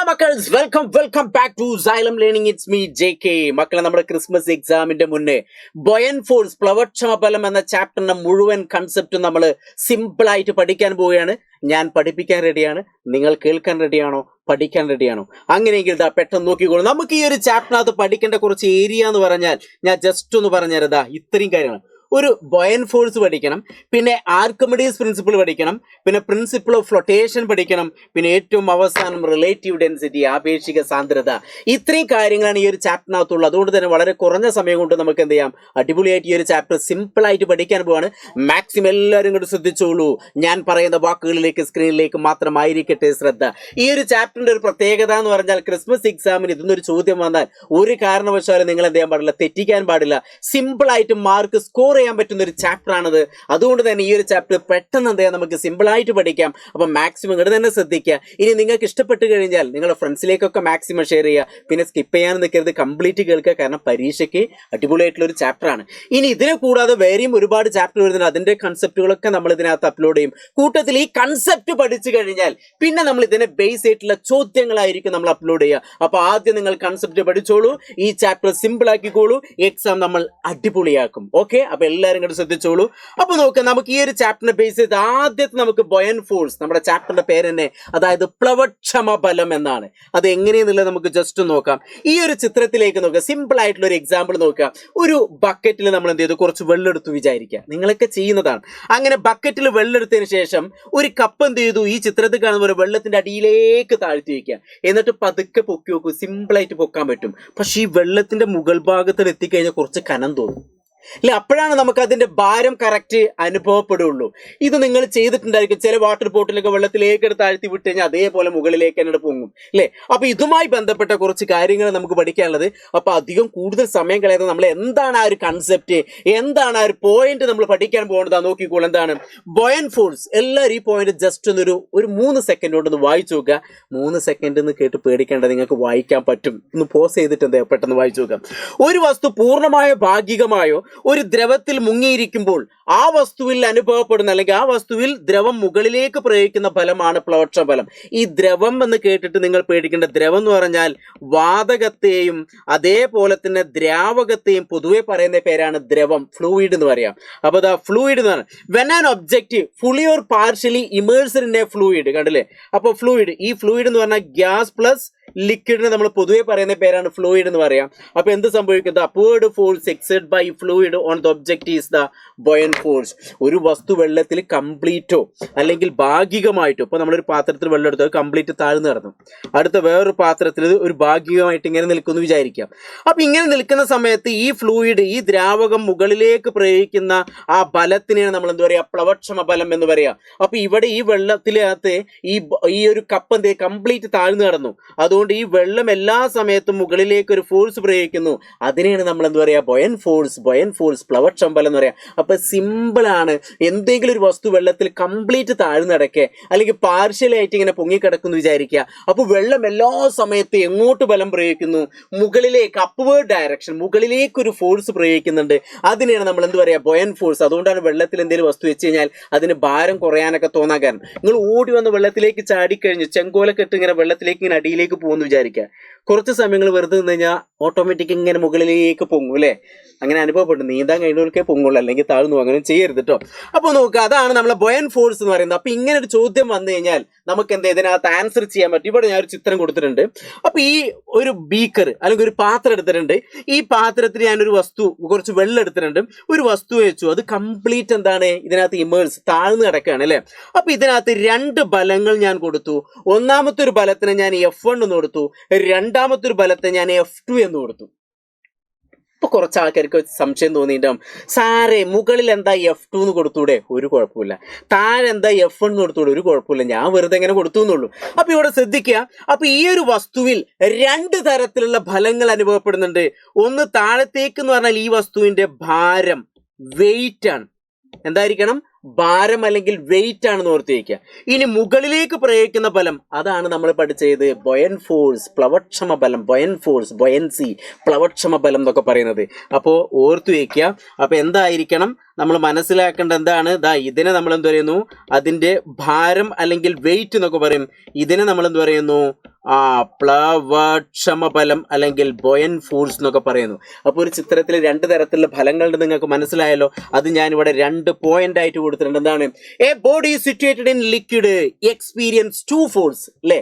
മക്കൾസ് welcome back to Xylem learning. It's me JK. മക്കളെ, നമ്മുടെ Christmas എക്സാമിന്റെ മുന്നേ ബൊയൻ ഫോഴ്സ് പ്ലവക്ഷമബലം എന്ന ചാപ്റ്ററിന്റെ മുഴുവൻ കൺസെപ്റ്റും നമ്മൾ സിമ്പിൾ ആയിട്ട് പഠിക്കാൻ പോവുകയാണ്. ഞാൻ പഠിപ്പിക്കാൻ റെഡിയാണ്. നിങ്ങൾ കേൾക്കാൻ റെഡിയാണോ? പഠിക്കാൻ റെഡിയാണോ? അങ്ങനെയെങ്കിൽ ഇതാ പെട്ടെന്ന് നോക്കിക്കോളൂ. നമുക്ക് ഈ ഒരു ചാപ്റ്ററിനകത്ത് പഠിക്കേണ്ട കുറച്ച് ഏരിയ എന്ന് പറഞ്ഞാൽ ഞാൻ ജസ്റ്റ് ഒന്ന് പറഞ്ഞുതരാം. ഇത്രയും കാര്യങ്ങൾ. ഒരു ബൊയൻ ഫോഴ്സ് പഠിക്കണം, പിന്നെ ആർക്കിമിഡീസ് പ്രിൻസിപ്പിൾ പഠിക്കണം, പിന്നെ പ്രിൻസിപ്പിൾ ഓഫ് ഫ്ലോട്ടേഷൻ പഠിക്കണം, പിന്നെ ഏറ്റവും അവസാനം റിലേറ്റീവ് ഡെൻസിറ്റി, ആപേക്ഷിക സാന്ദ്രത. ഇത്രയും കാര്യങ്ങളാണ് ഈ ഒരു ചാപ്റ്ററിനകത്തുള്ളത്. അതുകൊണ്ട് തന്നെ വളരെ കുറഞ്ഞ സമയം കൊണ്ട് നമുക്ക് എന്ത് ചെയ്യാം, അടിപൊളിയായിട്ട് ഈ ഒരു ചാപ്റ്റർ സിമ്പിളായിട്ട് പഠിക്കാൻ പോവാണ്. മാക്സിമം എല്ലാവരും കൂടി ശ്രദ്ധിച്ചോളൂ. ഞാൻ പറയുന്ന വാക്കുകളിലേക്ക് സ്ക്രീനിലേക്ക് മാത്രമായിരിക്കട്ടെ ശ്രദ്ധ. ഈ ഒരു ചാപ്റ്ററിന്റെ ഒരു പ്രത്യേകത എന്ന് പറഞ്ഞാൽ ക്രിസ്മസ് എക്സാമിന് ഇതൊന്നൊരു ചോദ്യം വന്നാൽ ഒരു കാരണവശാലും നിങ്ങൾ എന്ത് ചെയ്യാൻ പാടില്ല, തെറ്റിക്കാൻ പാടില്ല. സിമ്പിളായിട്ട് മാർക്ക് സ്കോർ ചെയ്യാൻ പറ്റുന്ന ഒരു ചാപ്റ്റർ ആണത്. അതുകൊണ്ട് തന്നെ ഈ ഒരു ചാപ്റ്റർ പെട്ടെന്ന് എന്ത് ചെയ്യാം, നമുക്ക് സിമ്പിളായിട്ട് പഠിക്കാം. അപ്പം മാക്സിമം ഇങ്ങോട്ട് തന്നെ ശ്രദ്ധിക്കുക. ഇനി നിങ്ങൾക്ക് ഇഷ്ടപ്പെട്ട് കഴിഞ്ഞാൽ നിങ്ങളുടെ ഫ്രണ്ട്സിലേക്കൊക്കെ മാക്സിമം ഷെയർ ചെയ്യുക. പിന്നെ സ്കിപ്പ് ചെയ്യാൻ നിൽക്കരുത്, കംപ്ലീറ്റ് കേൾക്കുക. കാരണം പരീക്ഷയ്ക്ക് അടിപൊളിയായിട്ടുള്ള ഒരു ചാപ്റ്റർ ആണ്. ഇനി ഇതിനെ കൂടാതെ വേറെയും ഒരുപാട് ചാപ്റ്റർ വരുന്നുണ്ട്. അതിന്റെ കൺസെപ്റ്റുകളൊക്കെ നമ്മൾ ഇതിനകത്ത് അപ്ലോഡ് ചെയ്യും. കൂട്ടത്തിൽ ഈ കൺസെപ്റ്റ് പഠിച്ചു കഴിഞ്ഞാൽ പിന്നെ നമ്മൾ ഇതിനെ ബേസ് ആയിട്ടുള്ള ചോദ്യങ്ങളായിരിക്കും നമ്മൾ അപ്ലോഡ് ചെയ്യുക. അപ്പൊ ആദ്യം നിങ്ങൾ കൺസെപ്റ്റ് പഠിച്ചോളൂ, ഈ ചാപ്റ്റർ സിമ്പിൾ ആക്കിക്കോളൂ. എക്സാം നമ്മൾ അടിപൊളിയാക്കും. ഓക്കെ, അപ്പൊ എല്ലാവരും കൂടെ ശ്രദ്ധിച്ചോളൂ. അപ്പൊ നോക്കാം, നമുക്ക് ഈ ഒരു ചാപ്റ്ററിനെ ബേസ് ചെയ്ത് ആദ്യത്തെ നമുക്ക് ബൊയൻ ഫോഴ്സ്, നമ്മുടെ ചാപ്റ്ററിന്റെ പേര് തന്നെ, അതായത് പ്ലവക്ഷമ ബലം എന്നാണ്. അത് എങ്ങനെയെന്നുള്ളത് നമുക്ക് ജസ്റ്റ് നോക്കാം. ഈ ഒരു ചിത്രത്തിലേക്ക് നോക്കുക. സിമ്പിൾ ആയിട്ടുള്ള ഒരു എക്സാമ്പിൾ നോക്കുക. ഒരു ബക്കറ്റിൽ നമ്മൾ എന്ത് ചെയ്തു, കുറച്ച് വെള്ളം എടുത്തു വിചാരിക്കുക. നിങ്ങളൊക്കെ ചെയ്യുന്നതാണ്. അങ്ങനെ ബക്കറ്റിൽ വെള്ളം എടുത്തതിന് ശേഷം ഒരു കപ്പ് എന്ത് ചെയ്തു, ഈ ചിത്രത്തിൽ കാണുന്ന ഒരു വെള്ളത്തിന്റെ അടിയിലേക്ക് താഴ്ത്തി വയ്ക്കുക. എന്നിട്ട് പതുക്കെ പൊക്കി നോക്കൂ. സിമ്പിൾ ആയിട്ട് പൊക്കാൻ പറ്റും. പക്ഷെ ഈ വെള്ളത്തിന്റെ മുകൾ ഭാഗത്തിൽ എത്തിക്കഴിഞ്ഞാൽ കുറച്ച് കനം തോന്നും അല്ലെ? അപ്പോഴാണ് നമുക്ക് അതിന്റെ ഭാരം കറക്റ്റ് അനുഭവപ്പെടുള്ളൂ. ഇത് നിങ്ങൾ ചെയ്തിട്ടുണ്ടായിരിക്കും. ചില വാട്ടർ ബോട്ടിലൊക്കെ വെള്ളത്തിലേക്ക് എടുത്ത് താഴ്ത്തി വിട്ട് കഴിഞ്ഞാൽ അതേപോലെ മുകളിലേക്ക് തന്നെ പൊങ്ങും അല്ലെ? അപ്പൊ ഇതുമായി ബന്ധപ്പെട്ട കുറച്ച് കാര്യങ്ങൾ നമുക്ക് പഠിക്കാനുള്ളത്. അപ്പൊ അധികം കൂടുതൽ സമയം കളയാതെ നമ്മൾ എന്താണ് ആ ഒരു കൺസെപ്റ്റ്, എന്താണ് ആ ഒരു പോയിന്റ് നമ്മൾ പഠിക്കാൻ പോകുന്നത് നോക്കിക്കോളൂ. എന്താണ് ബൊയൻ ഫോഴ്സ്? എല്ലാവരും ഈ പോയിന്റ് ജസ്റ്റ് ഒരു 3 സെക്കൻഡ് കൊണ്ടൊന്ന് വായിച്ചു നോക്കുക. 3 സെക്കൻഡ് എന്ന് കേട്ട് പേടിക്കേണ്ട, നിങ്ങൾക്ക് വായിക്കാൻ പറ്റും. ഒന്ന് പോസ് ചെയ്തിട്ട് എന്താ പെട്ടെന്ന് വായിച്ചു നോക്കാം. ഒരു വസ്തു പൂർണ്ണമായോ ഭാഗികമായോ ഒരു ദ്രവത്തിൽ മുങ്ങിയിരിക്കുമ്പോൾ ആ വസ്തുവിൽ അനുഭവപ്പെടുന്ന, അല്ലെങ്കിൽ ആ വസ്തുവിൽ ദ്രവം മുകളിലേക്ക് പ്രയോഗിക്കുന്ന ഫലമാണ് പ്ലവക്ഷ ബലം. ഈ ദ്രവം എന്ന് കേട്ടിട്ട് നിങ്ങൾ പേടിക്കേണ്ട. ദ്രവം എന്ന് പറഞ്ഞാൽ വാതകത്തെയും അതേപോലെ തന്നെ ദ്രാവകത്തെയും പൊതുവെ പറയുന്ന പേരാണ് ദ്രവം, ഫ്ലൂയിഡ് എന്ന് പറയാം. അപ്പൊ ദാ ഫ്ലൂയിഡ് എന്ന് പറഞ്ഞാൽ when an object fully or partially immersed in a fluid. കണ്ടില്ലേ? അപ്പൊ ഫ്ലൂയിഡ്, ഈ ഫ്ലൂയിഡ് എന്ന് പറഞ്ഞാൽ ഗ്യാസ് പ്ലസ് ലിക്വിഡിന് നമ്മൾ പൊതുവെ പറയുന്ന പേരാണ് ഫ്ലൂയിഡ് എന്ന് പറയാം. അപ്പൊ എന്ത് സംഭവിക്കുന്നത്? Upward force exert by fluid on the object is the buoyant force. ഒരു വസ്തു വെള്ളത്തിൽ കംപ്ലീറ്റോ അല്ലെങ്കിൽ ഭാഗികമായിട്ടോ, ഇപ്പൊ നമ്മളൊരു പാത്രത്തിൽ വെള്ളം എടുത്ത് കംപ്ലീറ്റ് താഴ്ന്നു കിടന്നു, അടുത്ത വേറൊരു പാത്രത്തിൽ ഒരു ഭാഗികമായിട്ട് ഇങ്ങനെ നിൽക്കുന്നു വിചാരിക്കാം. അപ്പൊ ഇങ്ങനെ നിൽക്കുന്ന സമയത്ത് ഈ ഫ്ലൂയിഡ്, ഈ ദ്രാവകം മുകളിലേക്ക് പ്രയോഗിക്കുന്ന ആ ബലത്തിനെയാണ് നമ്മൾ എന്താ പറയാ, പ്ലവക്ഷമ ബലം എന്ന് പറയാം. അപ്പൊ ഇവിടെ ഈ വെള്ളത്തിനകത്ത് ഈ ഒരു കപ്പ് എന്ത് കംപ്ലീറ്റ് താഴ്ന്നു കിടന്നു. അതുകൊണ്ട് ഈ വെള്ളം എല്ലാ സമയത്തും മുകളിലേക്ക് ഒരു ഫോഴ്സ് പ്രയോഗിക്കുന്നു. അതിനെയാണ് നമ്മൾ എന്താ പറയാ, ബൊയൻ ഫോഴ്സ് പ്ലവക്ഷമ ബലം എന്ന് പറയാം. അപ്പൊ സിമ്പിൾ ആണ്. എന്തെങ്കിലും ഒരു വസ്തു വെള്ളത്തിൽ കംപ്ലീറ്റ് താഴ്ന്നടക്കെ അല്ലെങ്കിൽ പാർഷ്യലായിട്ട് ഇങ്ങനെ പൊങ്ങിക്കിടക്കുന്നു വിചാരിക്കുക. അപ്പൊ വെള്ളം എല്ലാ സമയത്തും എങ്ങോട്ട് ബലം പ്രയോഗിക്കുന്നു? മുകളിലേക്ക്, അപ്വേർഡ് ഡയറക്ഷൻ, മുകളിലേക്ക് ഒരു ഫോഴ്സ് പ്രയോഗിക്കുന്നുണ്ട്. അതിനെയാണ് നമ്മൾ എന്ത് പറയാ, ബൊയൻ ഫോഴ്സ്. അതുകൊണ്ടാണ് വെള്ളത്തിൽ എന്തെങ്കിലും വസ്തു വെച്ച് കഴിഞ്ഞാൽ അതിന് ഭാരം കുറയാനൊക്കെ തോന്നാൻ കാരണം. നിങ്ങൾ ഓടി വന്ന് വെള്ളത്തിലേക്ക് ചാടിക്കഴിഞ്ഞു ചെങ്കോലൊക്കെ ഇട്ട് ഇങ്ങനെ വെള്ളത്തിലേക്ക് ഇങ്ങനെ അടിയിലേക്ക് പോകുന്നു വിചാരിക്കുക. കുറച്ച് സമയങ്ങൾ വെറുതെ നിന്ന് കഴിഞ്ഞാൽ ഓട്ടോമാറ്റിക് ഇങ്ങനെ മുകളിലേക്ക് പൊങ്ങും അല്ലെ? അങ്ങനെ അനുഭവപ്പെട്ടു. നീന്താൻ കഴിഞ്ഞവർക്കേ പൊങ്ങുള്ളൂ, അല്ലെങ്കിൽ താഴ്ന്നു. അങ്ങനെ ചെയ്യരുത് കേട്ടോ. അപ്പൊ നോക്കുക, അതാണ് നമ്മളെ ബൊയൻ ഫോഴ്സ് എന്ന് പറയുന്നത്. അപ്പൊ ഇങ്ങനെ ഒരു ചോദ്യം വന്നു കഴിഞ്ഞാൽ നമുക്ക് എന്താ ഇതിനകത്ത് ആൻസർ ചെയ്യാൻ പറ്റും. ഇവിടെ ഞാൻ ഒരു ചിത്രം കൊടുത്തിട്ടുണ്ട്. അപ്പൊ ഈ ഒരു ബീക്കർ അല്ലെങ്കിൽ ഒരു പാത്രം എടുത്തിട്ടുണ്ട്. ഈ പാത്രത്തിൽ ഞാനൊരു വസ്തു, കുറച്ച് വെള്ളം എടുത്തിട്ടുണ്ട്. ഒരു വസ്തു വെച്ചു, അത് കംപ്ലീറ്റ് എന്താണ് ഇതിനകത്ത് ഇമേഴ്സ്, താഴ്ന്നു കിടക്കുകയാണ് അല്ലെ? അപ്പൊ ഇതിനകത്ത് 2 ബലങ്ങൾ ഞാൻ കൊടുത്തു. ഒന്നാമത്തെ ഒരു ബലത്തിന് ഞാൻ F1 എന്ന് കൊടുത്തു, രണ്ടാമത്തെ ഒരു ബലത്തെ ഞാൻ F2 എന്ന് കൊടുത്തു. ഇപ്പൊ കുറച്ച് ആൾക്കാർക്ക് സംശയം തോന്നിയിട്ടുണ്ടാവും, സാറേ മുകളിൽ എന്താ F2 എന്ന് കൊടുത്തൂടെ? ഒരു കുഴപ്പമില്ല. താഴെ എന്താ F1 എന്ന് കൊടുത്തൂടെ? ഒരു കുഴപ്പമില്ല. ഞാൻ വെറുതെ എങ്ങനെ കൊടുത്തു എന്നുള്ളൂ. അപ്പൊ ഇവിടെ ശ്രദ്ധിക്കുക. അപ്പൊ ഈ ഒരു വസ്തുവിൽ 2 തരത്തിലുള്ള ഫലങ്ങൾ അനുഭവപ്പെടുന്നുണ്ട്. ഒന്ന് താഴത്തേക്ക് എന്ന് പറഞ്ഞാൽ ഈ വസ്തുവിന്റെ ഭാരം, വെയിറ്റ് ആണ്. എന്തായിരിക്കണം? ഭാരം അല്ലെങ്കിൽ വെയിറ്റ് ആണെന്ന് ഓർത്ത് വയ്ക്കുക. ഇനി മുകളിലേക്ക് പ്രയോഗിക്കുന്ന ബലം, അതാണ് നമ്മൾ പഠിച്ചത് ബൊയൻ ഫോഴ്സ്, പ്ലവക്ഷമ ബലം, ബൊയൻ ഫോഴ്സ്, ബൊയൻസി, പ്ലവക്ഷമ ബലം എന്നൊക്കെ പറയുന്നത്. അപ്പോൾ ഓർത്തു വയ്ക്കുക. അപ്പോൾ എന്തായിരിക്കണം നമ്മൾ മനസ്സിലാക്കേണ്ട എന്താണ്, ഇതിനെ നമ്മൾ എന്ത് പറയുന്നു, അതിൻ്റെ ഭാരം അല്ലെങ്കിൽ വെയിറ്റ് എന്നൊക്കെ പറയും. ഇതിനെ നമ്മൾ എന്ത് പറയുന്നു, പ്ലവക്ഷമ ബലം അല്ലെങ്കിൽ ബൊയൻ ഫോഴ്സ് എന്നൊക്കെ പറയുന്നു. അപ്പോൾ ഒരു ചിത്രത്തിൽ 2 തരത്തിലുള്ള ഫലങ്ങളുണ്ട്, നിങ്ങൾക്ക് മനസ്സിലായല്ലോ. അത് ഞാനിവിടെ 2 പോയിന്റ് ആയിട്ട് കൊടുത്തിട്ടുണ്ട്. എന്താണ്, a body situated in liquid experience 2 force, അല്ലേ,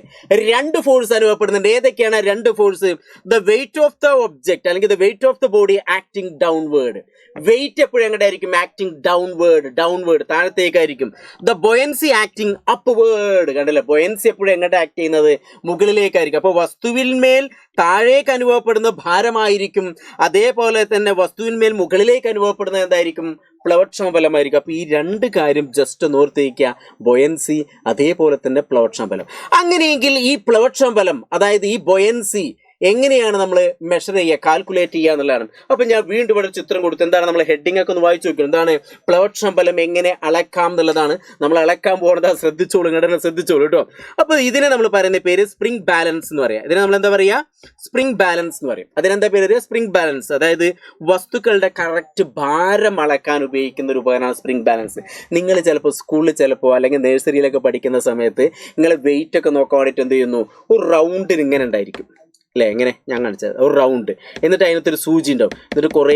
2 ഫോഴ്സ് അനുഭവപ്പെടുന്നുണ്ട്. ഏതൊക്കെയാണ് 2 force? The weight of the object അല്ലെങ്കിൽ the weight of the body acting downward. Weight എപ്പോഴും എങ്ങോട്ടായിരിക്കും? ആക്ടിങ് ഡൗൺവേർഡ്, താഴത്തേക്കായിരിക്കും. The buoyancy acting upward. കണ്ടല്ലേ, ബൊയൻസി എപ്പോഴും എങ്ങോട്ട് ആക്ട് ചെയ്യുന്നത്? മുകളിലേക്കായിരിക്കും. അപ്പോൾ വസ്തുവിന്മേൽ താഴേക്ക് അനുഭവപ്പെടുന്ന ഭാരമായിരിക്കും, അതേപോലെ തന്നെ വസ്തുവിന്മേൽ മുകളിലേക്ക് അനുഭവപ്പെടുന്നത് എന്തായിരിക്കും? പ്ലവക്ഷമ ബലമായിരിക്കും. അപ്പോൾ ഈ 2 കാര്യം ജസ്റ്റ് ഒന്ന് ഓർത്ത് വയ്ക്കുക, ബൊയൻസി അതേപോലെ തന്നെ പ്ലവക്ഷമ ബലം. അങ്ങനെയെങ്കിൽ ഈ പ്ലവക്ഷമ ബലം, അതായത് ഈ ബൊയൻസി എങ്ങനെയാണ് നമ്മൾ മെഷർ ചെയ്യുക, കാൽക്കുലേറ്റ് ചെയ്യുക എന്നുള്ളതാണ്. അപ്പം ഞാൻ വീണ്ടും ഇവിടെ ചിത്രം കൊടുത്തു. എന്താണ്, നമ്മൾ ഹെഡിങ് ഒക്കെ ഒന്ന് വായിച്ചു നോക്കുക. എന്താണ് പ്ലവക്ഷമ ബലം എങ്ങനെ അളക്കാം എന്നുള്ളതാണ് നമ്മൾ അളക്കാൻ പോകുന്നത്. ശ്രദ്ധിച്ചോളൂ, ഇങ്ങോട്ട് ശ്രദ്ധിച്ചോളൂ കേട്ടോ. അപ്പോൾ ഇതിനെ നമ്മൾ പറയുന്ന പേര് സ്പ്രിംഗ് ബാലൻസ് എന്ന് പറയാം. ഇതിനെ നമ്മൾ എന്താ പറയുക? സ്പ്രിംഗ് ബാലൻസ് എന്ന് പറയും. അതിനെന്താ പേര്? Spring balance. അതായത് വസ്തുക്കളുടെ കറക്റ്റ് ഭാരം അളക്കാൻ ഉപയോഗിക്കുന്ന ഒരു ഉപകരണമാണ് സ്പ്രിംഗ് ബാലൻസ്. നിങ്ങൾ ചിലപ്പോൾ സ്കൂളിൽ അല്ലെങ്കിൽ നഴ്സറിയിലൊക്കെ പഠിക്കുന്ന സമയത്ത് നിങ്ങൾ വെയിറ്റ് ഒക്കെ നോക്കാൻ വേണ്ടിയിട്ട് എന്ത് ചെയ്യുന്നു, ഒരു റൗണ്ടിന് ഇങ്ങനെ ഉണ്ടായിരിക്കും, അല്ലേ, എങ്ങനെ ഞാൻ കാണിച്ചത്, ഒരു റൗണ്ട്. എന്നിട്ട് അതിനകത്തൊരു സൂചി ഉണ്ടാവും, എന്നിട്ട് കുറേ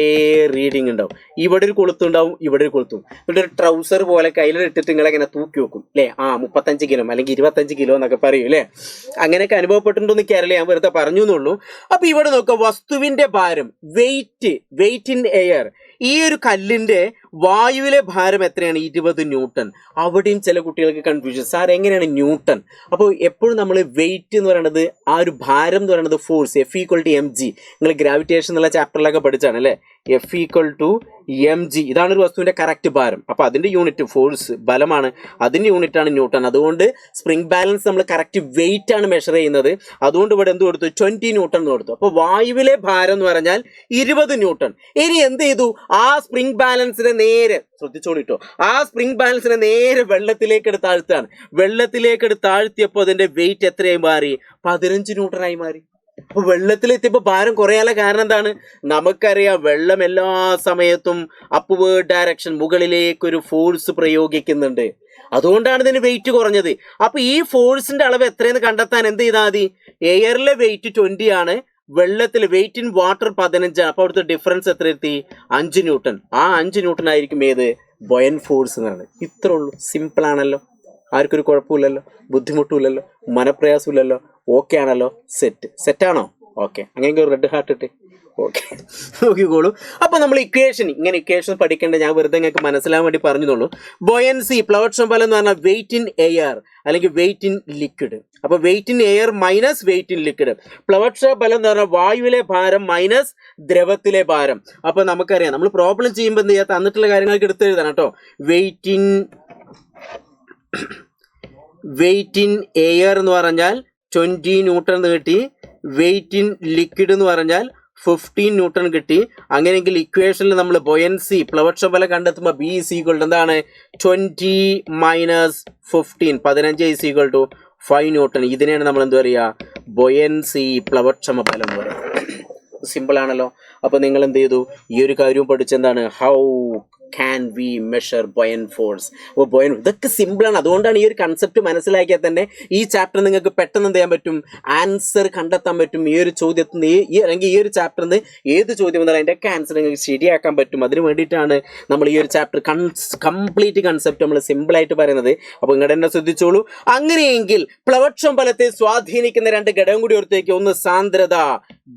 റീഡിങ് ഉണ്ടാവും. ഇവിടെ ഒരു കൊളുത്തുണ്ടാവും, ഇവിടെ ഒരു കൊളുത്തും. എന്നിട്ട് ഒരു ട്രൗസർ പോലെ കയ്യിലിട്ടിട്ട് നിങ്ങളെങ്ങനെ തൂക്കി വെക്കും, അല്ലേ, 35 കിലോ അല്ലെങ്കിൽ 25 കിലോ എന്നൊക്കെ പറയും, അല്ലേ. അങ്ങനെയൊക്കെ അനുഭവപ്പെട്ടിട്ടുണ്ടോ എന്ന് അറിയില്ല, ഞാൻ വെറുതെ പറഞ്ഞു എന്നുള്ളൂ. അപ്പൊ ഇവിടെ നോക്കുക, വസ്തുവിന്റെ ഭാരം, വെയിറ്റ് ഇൻ എയർ. ഈ ഒരു കല്ലിന്റെ വായുവിലെ ഭാരം എത്രയാണ്? 20 ന്യൂട്ടൺ. അവിടെയും ചില കുട്ടികൾക്ക് കൺഫ്യൂഷൻ, സാർ എങ്ങനെയാണ് ന്യൂട്ടൺ? അപ്പോൾ എപ്പോഴും നമ്മൾ വെയിറ്റ് എന്ന് പറയുന്നത്, ആ ഒരു ഭാരം എന്ന് പറയുന്നത് ഫോഴ്സ്, F=mg. നിങ്ങൾ ഗ്രാവിറ്റേഷൻ എന്നുള്ള ചാപ്റ്ററിലൊക്കെ പഠിച്ചാണ്, അല്ലേ. F=mg. ഇതാണ് ഒരു വസ്തുവിന്റെ കറക്റ്റ് ഭാരം. അപ്പോൾ അതിന്റെ യൂണിറ്റ് ഫോഴ്സ്, ബലമാണ്, അതിന്റെ യൂണിറ്റ് ആണ് ന്യൂട്ടൺ. അതുകൊണ്ട് സ്പ്രിംഗ് ബാലൻസ് നമ്മൾ കറക്റ്റ് വെയിറ്റ് ആണ് മെഷർ ചെയ്യുന്നത്. അതുകൊണ്ട് ഇവിടെ എന്ത് കൊടുത്തു? 20 ന്യൂട്ടൺ എന്ന് കൊടുത്തു. അപ്പോൾ വായുവിലെ ഭാരം എന്ന് പറഞ്ഞാൽ 20 ന്യൂട്ടൺ. ഇനി എന്ത് ചെയ്തു? ആ സ്പ്രിംഗ് ബാലൻസിനെ നേരെ ശ്രദ്ധിച്ചോളിട്ടോ, ആ സ്പ്രിംഗ് ബാലൻസിനെ നേരെ വെള്ളത്തിലേക്ക് എടുത്ത് താഴ്ത്തിയപ്പോൾ അതിന്റെ വെയിറ്റ് എത്രയായി മാറി? 15 ന്യൂട്ടനായി മാറി. അപ്പൊ വെള്ളത്തിലെത്തിയപ്പോ ഭാരം കുറയാനുള്ള കാരണം എന്താണ്? നമുക്കറിയാം, വെള്ളം എല്ലാ സമയത്തും അപ്വേർഡ് ഡയറക്ഷൻ, മുകളിലേക്കൊരു ഫോഴ്സ് പ്രയോഗിക്കുന്നുണ്ട്. അതുകൊണ്ടാണ് ഇതിന് വെയിറ്റ് കുറഞ്ഞത്. അപ്പൊ ഈ ഫോഴ്സിന്റെ അളവ് എത്രയെന്ന് കണ്ടെത്താൻ എന്ത് ചെയ്താൽ മതി? എയറിലെ വെയിറ്റ് 20 ആണ്, വെള്ളത്തിൽ വെയിറ്റ് ഇൻ വാട്ടർ 15. അപ്പോൾ അവിടുത്തെ ഡിഫറൻസ് എത്ര എത്തി? 5 ന്യൂട്ടൺ. ആ 5 ന്യൂട്ടൺ ആയിരിക്കും ഏത്? ബൊയൻ ഫോഴ്സ് എന്ന് പറയുന്നത്. ഇത്രേ ഉള്ളൂ, സിമ്പിൾ ആണല്ലോ, ആർക്കൊരു കുഴപ്പമില്ലല്ലോ, ബുദ്ധിമുട്ടുമില്ലല്ലോ, മനപ്രയാസമില്ലല്ലോ. ഓക്കെ ആണല്ലോ, സെറ്റാണോ? ഓക്കെ, അങ്ങനെ ഒരു റെഡ് ഹാർട്ട് ഇട്ട് ഓക്കെ നോക്കിക്കോളൂ. അപ്പൊ നമ്മൾ ഇക്വേഷൻ പഠിക്കേണ്ട, ഞാൻ വെറുതെ നിങ്ങൾക്ക് മനസ്സിലാൻ വേണ്ടി പറഞ്ഞുള്ളൂ. ബൊയൻസി, പ്ലവക്ഷമ ബലം എന്ന് പറഞ്ഞാൽ വെയിറ്റ് ഇൻ എയർ അല്ലെങ്കിൽ വെയിറ്റ് ഇൻ ലിക്വിഡ്. അപ്പൊ weight in air minus weight in liquid. പ്ലവക്ഷമ ബലം എന്ന് പറഞ്ഞാൽ വായുവിലെ ഭാരം മൈനസ് ദ്രവത്തിലെ ഭാരം. അപ്പൊ നമുക്കറിയാം, നമ്മൾ പ്രോബ്ലം ചെയ്യുമ്പോൾ എന്ത് ചെയ്യാം, തന്നിട്ടുള്ള കാര്യങ്ങൾക്ക് എടുത്ത് എഴുതണം കേട്ടോ. വെയിറ്റ് ഇൻ എയർ എന്ന് പറഞ്ഞാൽ 20 ന്യൂട്ടൺ എന്ന് കിട്ടി. വെയിറ്റ് ഇൻ ലിക്വിഡ് എന്ന് പറഞ്ഞാൽ 15 ന്യൂട്ടൺ കിട്ടി. അങ്ങനെയെങ്കിൽ ഇക്വേഷനിൽ നമ്മൾ ബൊയൻസി, പ്ലവക്ഷമ ബലം കണ്ടെത്തുമ്പോൾ B = എന്താണ്? 20 - 15, 15 = 5 ന്യൂട്ടൺ. ഇതിനെയാണ് നമ്മൾ എന്ത് പറയുക? ബൊയൻസി, പ്ലവക്ഷമ ബലം എന്ന് പറയുന്നത്. സിമ്പിൾ ആണല്ലോ. അപ്പൊ നിങ്ങൾ എന്ത് ചെയ്തു? ഈ ഒരു കാര്യവും പഠിച്ചെന്താണ്? How can we measure buoyant force? അപ്പോൾ ഇതൊക്കെ സിമ്പിളാണ്. അതുകൊണ്ടാണ് ഈ ഒരു കൺസെപ്റ്റ് മനസ്സിലാക്കിയാൽ തന്നെ ഈ ചാപ്റ്റർ നിങ്ങൾക്ക് പെട്ടെന്ന് എന്ത് ചെയ്യാൻ പറ്റും? ആൻസർ കണ്ടെത്താൻ പറ്റും. ഈ ഒരു ചോദ്യത്തിന് അല്ലെങ്കിൽ ഈ ഒരു ചാപ്റ്ററിൽ നിന്ന് ഏത് ചോദ്യം വന്നാലും അതിൻ്റെയൊക്കെ ആൻസർ നിങ്ങൾക്ക് ശരിയാക്കാൻ പറ്റും. അതിന് വേണ്ടിയിട്ടാണ് നമ്മൾ ഈ ഒരു ചാപ്റ്റർ കംപ്ലീറ്റ് കൺസെപ്റ്റ് നമ്മൾ സിമ്പിളായിട്ട് പറയുന്നത്. അപ്പോൾ ഇങ്ങോട്ട് തന്നെ ശ്രദ്ധിച്ചോളൂ. അങ്ങനെയെങ്കിൽ പ്ലവക്ഷമ ബലത്തെ സ്വാധീനിക്കുന്ന 2 ഘടകം കൂടി ഓർത്ത് വയ്ക്കുക. ഒന്ന് സാന്ദ്രത,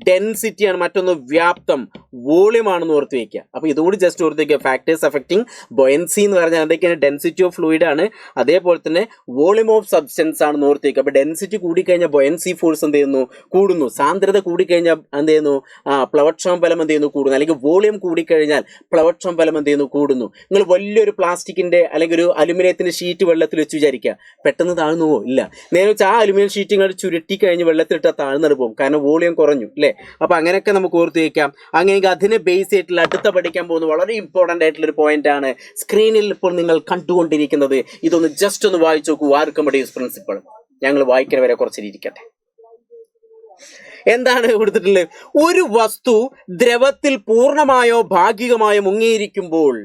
ഡെൻസിറ്റിയാണ്, മറ്റൊന്ന് വ്യാപ്തം, വോളിയം ആണെന്ന് ഓർത്ത് വയ്ക്കുക. അപ്പോൾ ഇതുകൂടി ജസ്റ്റ് ഓർത്ത് വയ്ക്കുക. ഫാക്ടേഴ്സ് അഫക്റ്റിംഗ് ബൊയൻസി എന്ന് പറഞ്ഞാൽ എന്തൊക്കെയാണ്? ഡെൻസിറ്റി ഓഫ് ഫ്ലൂയിഡ് ആണ്, അതേപോലെ തന്നെ വോളിയം ഓഫ് സബ്സ്റ്റൻസ് ആണെന്ന് ഓർത്ത് വയ്ക്കുക. അപ്പോൾ ഡെൻസിറ്റി കൂടിക്കഴിഞ്ഞാൽ ബൊയൻസി ഫോഴ്സ് എന്ത് ചെയ്യുന്നു? കൂടുന്നു. സാന്ദ്രത കൂടിക്കഴിഞ്ഞാൽ എന്ത് ചെയ്യുന്നു? പ്ലവക്ഷമ ബലം എന്ത് ചെയ്യുന്നു? കൂടുന്നു. അല്ലെങ്കിൽ വോളിയം കൂടിക്കഴിഞ്ഞാൽ പ്ലവക്ഷമ ബലം എന്ത് ചെയ്യുന്നു? കൂടുന്നു. നിങ്ങൾ വലിയൊരു പ്ലാസ്റ്റിക്കിന്റെ അല്ലെങ്കിൽ ഒരു അലുമിനിയത്തിന്റെ ഷീറ്റ് വെള്ളത്തിൽ വെച്ച് വിചാരിക്കുക, പെട്ടെന്ന് താഴ്ന്നു പോകും? ഇല്ല. നേരെ വെച്ച് ആ അലുമിനിയം ഷീറ്റ് ഇങ്ങനെ ചുരുട്ടി കഴിഞ്ഞ് വെള്ളത്തിലിട്ടാൽ താഴ്ന്നു പോകും, കാരണം വോളിയം കുറഞ്ഞു, അല്ലേ. അപ്പൊ അങ്ങനെയൊക്കെ നമുക്ക് ഓർത്ത് വയ്ക്കാം. അങ്ങനെയെങ്കിൽ അതിനെ ബേസ് ആയിട്ടുള്ള അടുത്ത പഠിക്കാൻ പോകുന്ന വളരെ ഇമ്പോർട്ടൻ്റ് ആയിട്ടുള്ള ഒരു പോയിന്റ് ആണ് സ്ക്രീനിൽ ഇപ്പോൾ നിങ്ങൾ കണ്ടുകൊണ്ടിരിക്കുന്നത്. ഇതൊന്ന് ജസ്റ്റ് ഒന്ന് വായിച്ചു നോക്കൂ. ആർക്കിമിഡീസ് പ്രിൻസിപ്പിൾ ഞങ്ങൾ വായിക്കുന്നവരെ കുറച്ചിരിക്കട്ടെ. എന്താണ് കൊടുത്തിട്ടുള്ളത്? ഒരു വസ്തു ദ്രവത്തിൽ പൂർണ്ണമായോ ഭാഗികമായോ മുങ്ങിയിരിക്കുമ്പോൾ,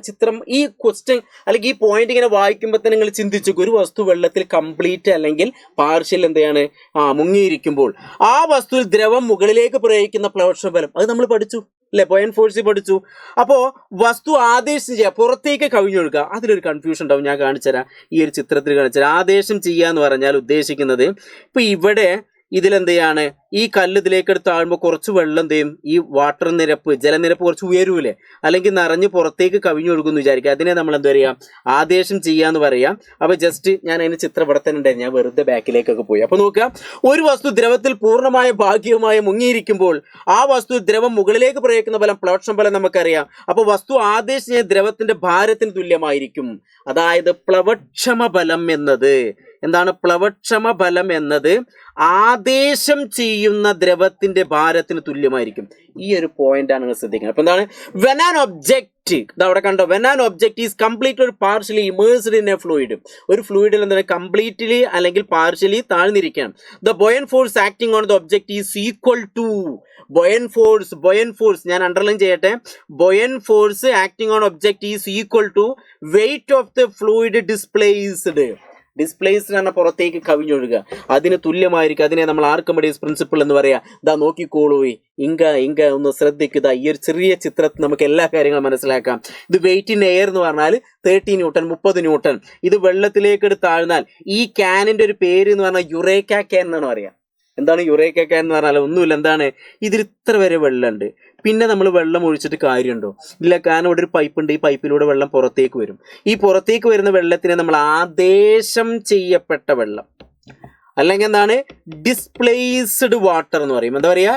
ചിത്രം ഈ ക്വസ്റ്റ്യൻ അല്ലെങ്കിൽ ഈ പോയിന്റ് ഇങ്ങനെ വായിക്കുമ്പോൾ തന്നെ നിങ്ങൾ ചിന്തിച്ചു, ഒരു വസ്തു വെള്ളത്തിൽ കംപ്ലീറ്റ് അല്ലെങ്കിൽ പാർഷ്യൽ എന്താണ് മുങ്ങിയിരിക്കുമ്പോൾ ആ വസ്തുവിൽ ദ്രവം മുകളിലേക്ക് പ്രയോഗിക്കുന്ന പ്ലവക്ഷ ബലം, അത് നമ്മൾ പഠിച്ചു അല്ലെ, ബോയൻ ഫോഴ്സ് പഠിച്ചു. അപ്പോ വസ്തു ആദേശം ചെയ്യുക, പുറത്തേക്ക് കവിഞ്ഞൊഴുക, അതിലൊരു കൺഫ്യൂഷൻ ഉണ്ടാവും. ഞാൻ കാണിച്ചുതരാം, ഈ ഒരു ചിത്രത്തിൽ കാണിച്ചുതരാം. ആദേശം ചെയ്യുക എന്ന് പറഞ്ഞാൽ ഉദ്ദേശിക്കുന്നത് ഇപ്പൊ ഇവിടെ ഇതിലെന്ത് ചെയ്യാണ്, ഈ കല്ല് ഇതിലേക്ക് എടുത്ത് താഴുമ്പോൾ കുറച്ച് വെള്ളം എന്ത് ചെയ്യും, ഈ വാട്ടർ നിരപ്പ് ജലനിരപ്പ് കുറച്ച് ഉയരൂലേ, അല്ലെങ്കിൽ നിറഞ്ഞ് പുറത്തേക്ക് കവിഞ്ഞൊഴുകുമെന്ന് വിചാരിക്കുക. അതിനെ നമ്മൾ എന്താ പറയുക, ആദേശം ചെയ്യാന്ന് പറയാം. അപ്പൊ ജസ്റ്റ് ഞാൻ അതിന് ചിത്രം ഇവിടെ തന്നെ ഉണ്ടായിരുന്നു, ഞാൻ വെറുതെ ബാക്കിലേക്കൊക്കെ പോയി. അപ്പൊ നോക്കുക, ഒരു വസ്തു ദ്രവത്തിൽ പൂർണ്ണമായ ഭാഗികമായ മുങ്ങിയിരിക്കുമ്പോൾ ആ വസ്തു ദ്രവം മുകളിലേക്ക് പ്രയോഗിക്കുന്ന ബലം പ്ലവക്ഷ ബലം നമുക്കറിയാം. അപ്പൊ വസ്തു ആദേശം ചെയ്യുന്ന ദ്രവത്തിന്റെ ഭാരത്തിന് തുല്യമായിരിക്കും. അതായത് പ്ലവക്ഷമ ബലം എന്നത് എന്താണ്? പ്ലവക്ഷമ ബലം എന്നത് ആദേശം ചെയ്യുന്ന ദ്രവത്തിന്റെ ഭാരത്തിന് തുല്യമായിരിക്കും. ഈ ഒരു പോയിന്റ് ആണ് നിങ്ങൾ ശ്രദ്ധിക്കുന്നത്. അപ്പൊ എന്താണ്, വെൻ ആൻ ഒബ്ജക്റ്റ്, അവിടെ കണ്ടോ, when an object is completely ഒരു partially immersed in a fluid, ഒരു ഫ്ലൂയിഡിൽ എന്താണ് കംപ്ലീറ്റ്ലി അല്ലെങ്കിൽ പാർഷ്യലി താഴ്ന്നിരിക്കണം. The buoyant force acting on the object is equal to buoyant force ഞാൻ അണ്ടർലൈൻ ചെയ്യട്ടെ, buoyant force acting on object is equal to weight of the fluid displaced പറഞ്ഞാൽ പുറത്തേക്ക് കവിഞ്ഞൊഴുകുക, അതിന് തുല്യമായിരിക്കും. അതിനെ നമ്മൾ ആർക്കിമിഡീസ് പ്രിൻസിപ്പിൾ എന്ന് പറയാ. ഇതാ നോക്കിക്കോളൂ, ഇങ്ക ഒന്ന് ശ്രദ്ധിക്കുക. ഈ ഒരു ചെറിയ ചിത്രത്തിൽ നമുക്ക് എല്ലാ കാര്യങ്ങളും മനസ്സിലാക്കാം. ഇത് വെയിറ്റ് ഇൻ എയർ എന്ന് പറഞ്ഞാൽ 30 ന്യൂട്ടൺ 30 ന്യൂട്ടൺ. ഇത് വെള്ളത്തിലേക്ക് എടുത്ത് താഴ്ന്നാൽ ഈ ക്യാനിന്റെ ഒരു പേര് എന്ന് പറഞ്ഞാൽ യുറേക്ക ക്യാൻ എന്നാണ് പറയാ. എന്താണ് യുറേക്ക ക്യാൻ എന്ന് പറഞ്ഞാൽ? ഒന്നുമില്ല, എന്താണ്, ഇതിൽ ഇത്ര വരെ വെള്ളമുണ്ട്, പിന്നെ നമ്മൾ വെള്ളം ഒഴിച്ചിട്ട് കാര്യമുണ്ടോ? ഇല്ല. കാരണം ഇവിടെ ഒരു പൈപ്പ് ഉണ്ട്, ഈ പൈപ്പിലൂടെ വെള്ളം പുറത്തേക്ക് വരും. ഈ പുറത്തേക്ക് വരുന്ന വെള്ളത്തിനെ നമ്മൾ ആദേശം ചെയ്യപ്പെട്ട വെള്ളം അല്ലെങ്കിൽ എന്താണ്, ഡിസ്പ്ലേസ്ഡ് വാട്ടർ എന്ന് പറയും. എന്താ പറയാ?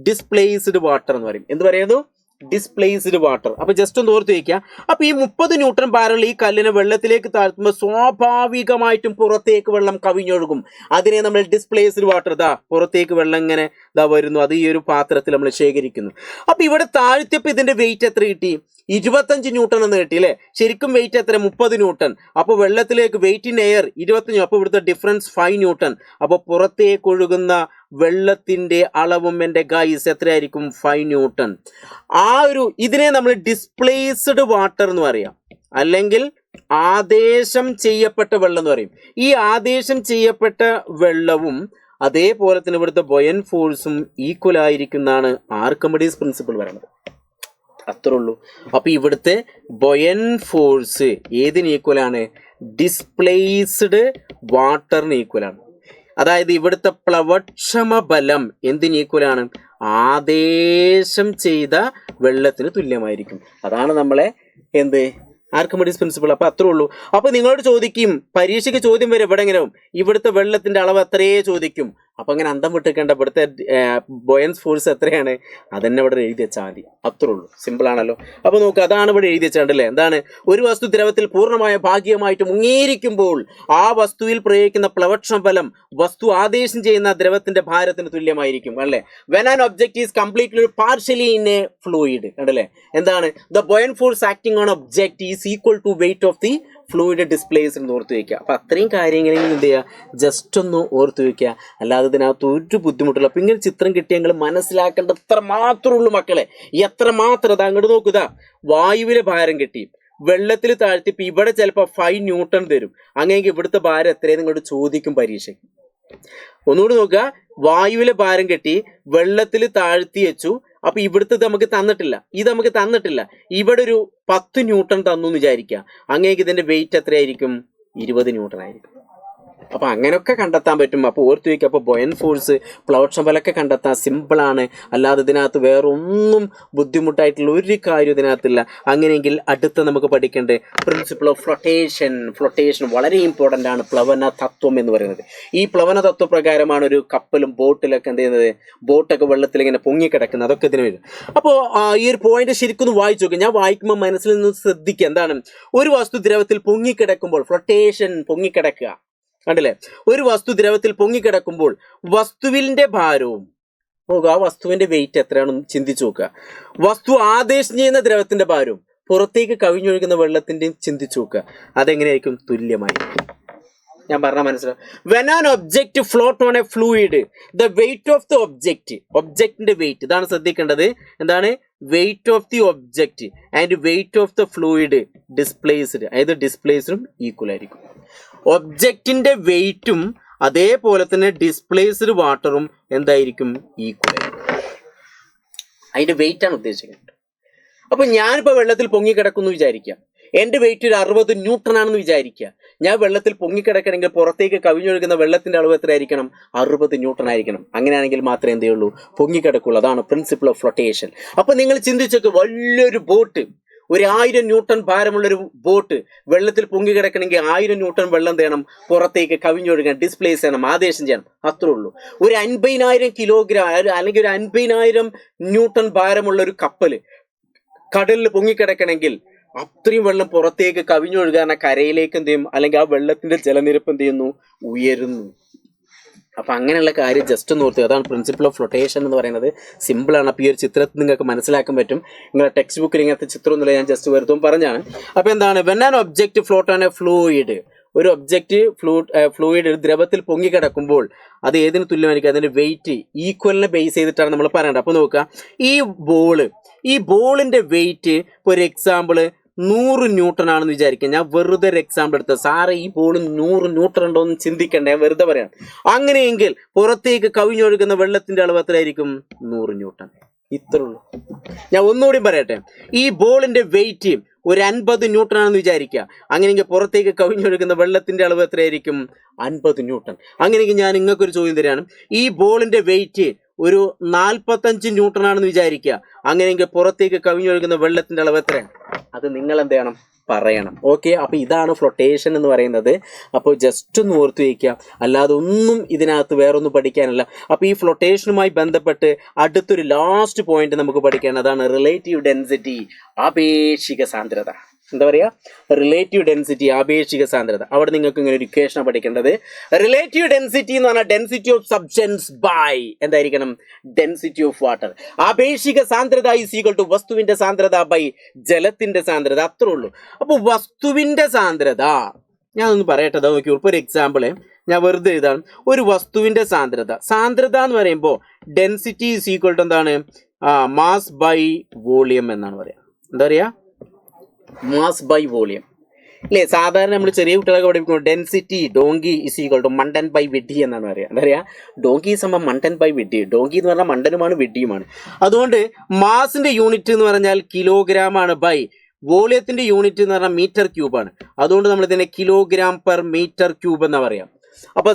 ഡിസ്പ്ലേസ്ഡ് വാട്ടർ എന്ന് പറയും. എന്ത് പറയുന്നു? Displaced water. അപ്പൊ ജസ്റ്റ് ഒന്ന് ഓർത്ത് വയ്ക്കുക. അപ്പൊ ഈ 30 ന്യൂട്ടൺ ഭാരമുള്ള ഈ കല്ലിനെ വെള്ളത്തിലേക്ക് താഴ്ത്തുമ്പോൾ സ്വാഭാവികമായിട്ടും പുറത്തേക്ക് വെള്ളം കവിഞ്ഞൊഴുകും. അതിനെ നമ്മൾ ഡിസ്പ്ലേസ്ഡ് വാട്ടർ, പുറത്തേക്ക് വെള്ളം ഇങ്ങനെ വരുന്നു, അത് ഈ ഒരു പാത്രത്തിൽ നമ്മൾ ശേഖരിക്കുന്നു. അപ്പൊ ഇവിടെ താഴ്ത്തിയപ്പോൾ ഇതിന്റെ വെയിറ്റ് എത്ര കിട്ടി? 25 ന്യൂട്ടൺ എന്ന് കിട്ടി അല്ലെ. ശരിക്കും വെയിറ്റ് എത്ര? 30 ന്യൂട്ടൺ. അപ്പോൾ വെള്ളത്തിലേക്ക് വെയിറ്റ് ഇൻ എയർ 25, അപ്പോൾ ഇവിടുത്തെ ഡിഫറൻസ് 5 ന്യൂട്ടൺ. അപ്പോൾ പുറത്തേക്ക് ഒഴുകുന്ന വെള്ളത്തിന്റെ അളവും എൻ്റെ ഗൈസ് എത്രയായിരിക്കും? 5 ന്യൂട്ടൺ. ഇതിനെ നമ്മൾ ഡിസ്പ്ലേസ്ഡ് വാട്ടർ എന്ന് പറയാം, അല്ലെങ്കിൽ ആദേശം ചെയ്യപ്പെട്ട വെള്ളം എന്ന് പറയും. ഈ ആദേശം ചെയ്യപ്പെട്ട വെള്ളവും അതേപോലെ തന്നെ ഇവിടുത്തെ ബോയൻ ഫോഴ്സും ഈക്വൽ ആയിരിക്കുന്നതാണ് ആർക്കിമിഡീസ് പ്രിൻസിപ്പിൾ പറയുന്നത്. അത്രേ ഉള്ളൂ. അപ്പൊ ഇവിടുത്തെ ബൊയൻ ഫോഴ്സ് ഏതിന് ഈക്വലാണ്? ഡിസ്പ്ലേസ്ഡ് വാട്ടറിന് ഈക്വലാണ്. അതായത് ഇവിടുത്തെ പ്ലവക്ഷമ ബലം എന്തിന് ഈക്വലാണ്? ആദേശം ചെയ്ത വെള്ളത്തിന് തുല്യമായിരിക്കും. അതാണ് നമ്മളെ ആർക്കിമിഡീസ് പ്രിൻസിപ്പിൾ. അപ്പൊ അത്രേ ഉള്ളൂ. അപ്പൊ നിങ്ങളോട് ചോദിക്കും, പരീക്ഷയ്ക്ക് ചോദ്യം വരെ ഇവിടെ എങ്ങനെ ഇവിടുത്തെ വെള്ളത്തിന്റെ അളവ് എത്രയേ ചോദിക്കും. അപ്പൊ അങ്ങനെ അന്തം വിട്ടിക്കേണ്ട, ഇവിടുത്തെ ബോയൻസ് ഫോഴ്സ് എത്രയാണ് അതെന്നെ ഇവിടെ എഴുതി വെച്ചാൽ മതി. അത്രേ ഉള്ളൂ. സിമ്പിൾ ആണല്ലോ. അപ്പൊ നോക്കുക, അതാണ് ഇവിടെ എഴുതി വെച്ചാണ്ടല്ലേ. എന്താണ്? ഒരു വസ്തു ദ്രവത്തിൽ പൂർണ്ണമായ ഭാഗികമായിട്ട് മുങ്ങിയിരിക്കുമ്പോൾ ആ വസ്തുവിൽ പ്രയോഗിക്കുന്ന പ്ലവക്ഷ ബലം വസ്തു ആദേശം ചെയ്യുന്ന ദ്രവത്തിന്റെ ഭാരത്തിന് തുല്യമായിരിക്കും അല്ലേ. When an object is completely partially in a fluid കണ്ടല്ലേ. എന്താണ്? The buoyant force acting on object is equal to weight of the fluid displace എന്ന് ഓർത്ത് വയ്ക്കുക. അപ്പൊ അത്രയും കാര്യങ്ങളെങ്കിലും എന്ത് ചെയ്യുക, ജസ്റ്റ് ഒന്ന് ഓർത്ത് വയ്ക്കുക. അല്ലാതെ ഇതിനകത്ത് ഒരു ബുദ്ധിമുട്ടില്ല. അപ്പൊ ഇങ്ങനെ ചിത്രം കിട്ടിയെങ്കിൽ മനസ്സിലാക്കേണ്ട എത്ര മാത്രമേ ഉള്ളൂ മക്കളെ, എത്രമാത്രം. അത് അങ്ങോട്ട് നോക്കുക, വായുവിലെ ഭാരം കിട്ടി, വെള്ളത്തിൽ താഴ്ത്തി, ഇപ്പൊ ഇവിടെ ചിലപ്പോൾ 5 ന്യൂട്ടൺ തരും. അങ്ങനെയെങ്കിൽ ഇവിടുത്തെ ഭാരം എത്രയും നിങ്ങളോട് ചോദിക്കും പരീക്ഷയ്ക്ക്. ഒന്നുകൂടി നോക്കുക, വായുവിലെ ഭാരം കെട്ടി വെള്ളത്തിൽ താഴ്ത്തി വെച്ചു. അപ്പൊ ഇവിടുത്തെ നമുക്ക് തന്നിട്ടില്ല, ഇത് നമുക്ക് തന്നിട്ടില്ല. ഇവിടെ ഒരു 10 ന്യൂട്ടൺ തന്നു എന്ന് വിചാരിക്കുക. അങ്ങേക്ക് ഇതിന്റെ വെയിറ്റ് എത്രയായിരിക്കും? 20 ന്യൂട്ടൺ ആയിരിക്കും. അപ്പൊ അങ്ങനെയൊക്കെ കണ്ടെത്താൻ പറ്റും. അപ്പോൾ ഓർത്ത് വയ്ക്കുക. അപ്പോൾ ബൊയൻ ഫോഴ്സ്, പ്ലവക്ഷ ബലമൊക്കെ കണ്ടെത്താൻ സിമ്പിളാണ്. അല്ലാതെ ഇതിനകത്ത് വേറൊന്നും ബുദ്ധിമുട്ടായിട്ടുള്ള ഒരു കാര്യം ഇതിനകത്തില്ല. അങ്ങനെയെങ്കിൽ അടുത്ത നമുക്ക് പഠിക്കേണ്ടത് പ്രിൻസിപ്പിൾ ഓഫ് ഫ്ലോട്ടേഷൻ വളരെ ഇമ്പോർട്ടൻ്റ് ആണ്. പ്ലവന തത്വം എന്ന് പറയുന്നത്. ഈ പ്ലവന തത്വപ്രകാരമാണ് ഒരു കപ്പലും ബോട്ടിലൊക്കെ എന്ത് ചെയ്യുന്നത്, ബോട്ടൊക്കെ വെള്ളത്തിൽ ഇങ്ങനെ പൊങ്ങിക്കിടക്കുന്നത്. അതൊക്കെ ഇതിന് വരും. അപ്പോൾ ഈ ഒരു പോയിന്റ് ശരിക്കും വായിച്ചു നോക്കുക. ഞാൻ വായിക്കുമ്പോൾ മനസ്സിൽ നിന്ന് ശ്രദ്ധിക്കുക. എന്താണ്? ഒരു വസ്തു ദ്രവത്തിൽ പൊങ്ങിക്കിടക്കുമ്പോൾ, ഫ്ലോട്ടേഷൻ, പൊങ്ങിക്കിടക്കുക കണ്ടില്ലേ. ഒരു വസ്തു ദ്രവത്തിൽ പൊങ്ങിക്കിടക്കുമ്പോൾ വസ്തുവിന്റെ ഭാരവും നോക്കുക, ആ വസ്തുവിന്റെ വെയിറ്റ് എത്രയാണെന്ന് ചിന്തിച്ചു നോക്കുക. വസ്തു ആദേശം ചെയ്യുന്ന ദ്രവത്തിന്റെ ഭാരവും പുറത്തേക്ക് കവിഞ്ഞൊഴുകുന്ന വെള്ളത്തിൻ്റെയും ചിന്തിച്ചു നോക്കുക, അതെങ്ങനെയായിരിക്കും? തുല്യമായിരിക്കും. ഞാൻ പറഞ്ഞാൽ മനസ്സിലാവും. When an object float on A fluid, the weight of the ഒബ്ജക്റ്റിന്റെ വെയിറ്റ്, ഇതാണ് ശ്രദ്ധിക്കേണ്ടത്. എന്താണ്? Wait of the object and wait of the fluid displaced, അതായത് ഡിസ്പ്ലേസ്ഡും ഈക്വൽ ആയിരിക്കും. ഒബ്ജക്റ്റിന്റെ വെയിറ്റും അതേപോലെ തന്നെ ഡിസ്പ്ലേസ്ഡ് വാട്ടറും എന്തായിരിക്കും? ഈക്വൽ ആയിരിക്കും. അതിന്റെ വെയിറ്റ് ആണ് ഉദ്ദേശിക്കുന്നത്. അപ്പൊ ഞാനിപ്പോ വെള്ളത്തിൽ പൊങ്ങിക്കിടക്കുന്നു വിചാരിക്കാം, എന്റെ വെയിറ്റ് ഒരു 60 ന്യൂട്ടൺ ആണെന്ന് വിചാരിക്കുക. ഞാൻ വെള്ളത്തിൽ പൊങ്ങിക്കിടക്കണമെങ്കിൽ പുറത്തേക്ക് കവിഞ്ഞൊഴുകുന്ന വെള്ളത്തിന്റെ അളവ് എത്ര ആയിരിക്കണം? 60 ന്യൂട്ടൺ ആയിരിക്കണം. അങ്ങനെയാണെങ്കിൽ മാത്രമേ എന്തേ ഉള്ളൂ? പൊങ്ങിക്കിടക്കുള്ളൂ. അതാണ് പ്രിൻസിപ്പിൾ ഓഫ് ഫ്ലോട്ടേഷൻ. അപ്പൊ നിങ്ങൾ ചിന്തിച്ചൊക്കെ, വലിയൊരു ബോട്ട്, ഒരു 1000 ന്യൂട്ടൺ ഭാരമുള്ളൊരു ബോട്ട് വെള്ളത്തിൽ പൊങ്ങിക്കിടക്കണമെങ്കിൽ 1000 ന്യൂട്ടൺ വെള്ളം വേണം പുറത്തേക്ക് കവിഞ്ഞൊഴുകാൻ, ഡിസ്പ്ലേസ് ചെയ്യണം, ആദേശം ചെയ്യണം. അത്രേ ഉള്ളൂ. ഒരു 50,000 കിലോഗ്രാം അല്ലെങ്കിൽ ഒരു 50,000 ന്യൂട്ടൺ ഭാരമുള്ള ഒരു കപ്പൽ കടലിൽ പൊങ്ങിക്കിടക്കണമെങ്കിൽ അത്രയും വെള്ളം പുറത്തേക്ക് കവിഞ്ഞൊഴുകാൻ കരയിലേക്ക് എന്ത് ചെയ്യും? അല്ലെങ്കിൽ ആ വെള്ളത്തിന്റെ ജലനിരപ്പ് എന്ത് ചെയ്യുന്നു? ഉയരുന്നു. അപ്പൊ അങ്ങനെയുള്ള കാര്യം ജസ്റ്റ് ഒന്ന് ഓർത്ത്. അതാണ് പ്രിൻസിപ്പിൾ ഓഫ് ഫ്ലോട്ടേഷൻ എന്ന് പറയുന്നത്. സിമ്പിളാണ്. അപ്പോൾ ഈ ഒരു ചിത്രത്തിൽ നിങ്ങൾക്ക് മനസ്സിലാക്കാൻ പറ്റും. നിങ്ങളുടെ ടെക്സ്റ്റ് ബുക്കിൽ ഇങ്ങനത്തെ ചിത്രം ഒന്നുമില്ല, ഞാൻ ജസ്റ്റ് വെറുതെ പറഞ്ഞാണ്. അപ്പൊ എന്താണ്? When an object float on A fluid, ഒരു ഒബ്ജക്റ്റ് ഫ്ലൂയിഡ് ദ്രവത്തിൽ പൊങ്ങിക്കിടക്കുമ്പോൾ അത് ഏതിന് തുല്യമായിരിക്കും? അതിന്റെ വെയിറ്റ് ഈക്വലിനെ ബേസ് ചെയ്തിട്ടാണ് നമ്മൾ പറയേണ്ടത്. അപ്പൊ നോക്കുക, ഈ ബോളിന്റെ വെയിറ്റ് ഒരു എക്സാമ്പിള് 100 ന്യൂട്ടൺ ആണെന്ന് വിചാരിക്കാം. ഞാൻ വെറുതെ ഒരു എക്സാമ്പിൾ എടുത്ത. സാറേ ഈ ബോൾ 100 ന്യൂട്ടൺ ഉണ്ടോ എന്ന് ചിന്തിക്കണ്ട, ഞാൻ വെറുതെ പറയാം. അങ്ങനെയെങ്കിൽ പുറത്തേക്ക് കവിഞ്ഞൊഴുകുന്ന വെള്ളത്തിന്റെ അളവ് എത്രയായിരിക്കും? 100 ന്യൂട്ടൺ. ഇത്രേ ഉള്ളൂ. ഞാൻ ഒന്നുകൂടി പറയട്ടെ. ഈ ബോളിന്റെ വെയിറ്റ് ഒരു 50 ന്യൂട്ടൺ ആണെന്ന് വിചാരിക്കുക. അങ്ങനെയെങ്കിൽ പുറത്തേക്ക് കവിഞ്ഞൊഴുകുന്ന വെള്ളത്തിന്റെ അളവ് എത്രയായിരിക്കും? 50 ന്യൂട്ടൺ. അങ്ങനെയെങ്കിൽ ഞാൻ നിങ്ങൾക്കൊരു ചോദ്യം തരാണ്. ഈ ബോളിന്റെ വെയിറ്റ് ഒരു 45 ന്യൂട്ടൺ ആണെന്ന് വിചാരിക്കുക. അങ്ങനെയെങ്കിൽ പുറത്തേക്ക് കവിഞ്ഞൊഴുകുന്ന വെള്ളത്തിന്റെ അളവ് എത്രയാണ്? അത് നിങ്ങൾ എന്ത് ചെയ്യണം? പറയണം. ഓക്കെ. അപ്പൊ ഇതാണ് ഫ്ലോട്ടേഷൻ എന്ന് പറയുന്നത്. അപ്പോൾ ജസ്റ്റ് ഒന്ന് ഓർത്തു വയ്ക്കുക, അല്ലാതെ ഒന്നും ഇതിനകത്ത് വേറൊന്നും പഠിക്കാനല്ല. അപ്പൊ ഈ ഫ്ലോട്ടേഷനുമായി ബന്ധപ്പെട്ട് അടുത്തൊരു ലാസ്റ്റ് പോയിന്റ് നമുക്ക് പഠിക്കാൻ, അതാണ് റിലേറ്റീവ് ഡെൻസിറ്റി, ആപേക്ഷിക സാന്ദ്രത. എന്താ പറയുക? റിലേറ്റീവ് ഡെൻസിറ്റി, ആപേക്ഷിക സാന്ദ്രത. അവിടെ നിങ്ങൾക്ക് ഇങ്ങനെ ഒരു ഇക്വേഷനാണ് പഠിക്കേണ്ടത്. റിലേറ്റീവ് ഡെൻസിറ്റി എന്ന് പറഞ്ഞാൽ ഡെൻസിറ്റി ഓഫ് സബ്സ്റ്റൻസ് ബൈ എന്തായിരിക്കണം? Density of water. ആപേക്ഷിക സാന്ദ്രത ഈസ് ഈക്വൽ ടു വസ്തുവിന്റെ സാന്ദ്രത ബൈ ജലത്തിന്റെ സാന്ദ്രത. അത്രേ ഉള്ളൂ. അപ്പോൾ വസ്തുവിന്റെ സാന്ദ്രത, ഞാനൊന്ന് പറയട്ടെ. നോക്കി, ഇപ്പോൾ ഒരു എക്സാമ്പിള് ഞാൻ വെറുതെ എഴുതാണ്. ഒരു വസ്തുവിന്റെ സാന്ദ്രത എന്ന് പറയുമ്പോൾ ഡെൻസിറ്റി ഈസ് ഈക്വൽ ടു എന്താണ്? മാസ് ബൈ വോളിയം എന്നാണ് പറയാ. എന്താ പറയാ? Mass by volume. അല്ലേ? സാധാരണ നമ്മൾ ചെറിയ കുട്ടികളൊക്കെ പഠിപ്പിക്കുമ്പോൾ density donkey is equal to മണ്ടൻ ബൈ വിഡ്ഢി എന്നാണ് പറയുക. എന്താ പറയുക? ഡോങ്കി സമം മണ്ടൻ ബൈ വിഡ്ഢി. ഡോങ്കി എന്ന് പറഞ്ഞാൽ മണ്ടനുമാണ്, വിഡ്ഢിയുമാണ്. അതുകൊണ്ട് മാസിന്റെ യൂണിറ്റ് എന്ന് പറഞ്ഞാൽ കിലോഗ്രാം ആണ്, ബൈ വോളിയത്തിന്റെ യൂണിറ്റ് എന്ന് പറഞ്ഞാൽ മീറ്റർ ക്യൂബ് ആണ്. അതുകൊണ്ട് നമ്മൾ ഇതിനെ കിലോഗ്രാം പെർ മീറ്റർ ക്യൂബ് എന്നാ പറയാം. അപ്പൊ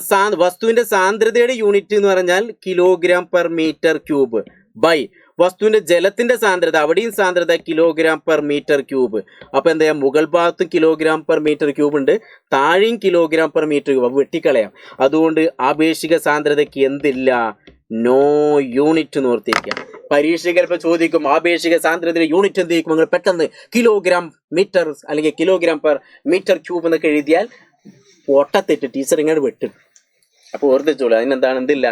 വസ്തുവിന്റെ സാന്ദ്രതയുടെ യൂണിറ്റ് എന്ന് പറഞ്ഞാൽ kilogram per metre cube by വസ്തുവിന്റെ ജലത്തിന്റെ സാന്ദ്രത, അവിടെയും സാന്ദ്രത കിലോഗ്രാം പെർ മീറ്റർ ക്യൂബ്. അപ്പൊ എന്താ? മുകൾ ഭാഗത്തും കിലോഗ്രാം പെർ മീറ്റർ ക്യൂബ് ഉണ്ട്, താഴെയും കിലോഗ്രാം പെർ മീറ്റർ ക്യൂബ്. അപ്പൊ വെട്ടിക്കളയാം. അതുകൊണ്ട് ആപേക്ഷിക സാന്ദ്രതയ്ക്ക് എന്തില്ല? നോ യൂണിറ്റ് എന്ന് ഓർത്തിരിക്കുക. പരീക്ഷയ്ക്ക് ചിലപ്പോൾ ചോദിക്കും ആപേക്ഷിക സാന്ദ്രതയുടെ യൂണിറ്റ് എന്ത്? നിങ്ങൾ പെട്ടെന്ന് കിലോഗ്രാം മീറ്റർ അല്ലെങ്കിൽ കിലോഗ്രാം പെർ മീറ്റർ ക്യൂബ് എന്നൊക്കെ എഴുതിയാൽ ഒട്ടത്തെറ്റ് ടീച്ചർ ഇങ്ങനെ വെട്ടും. അപ്പോൾ ഓർത്തിച്ചോളൂ, അതിനെന്താണ്? എന്തില്ല?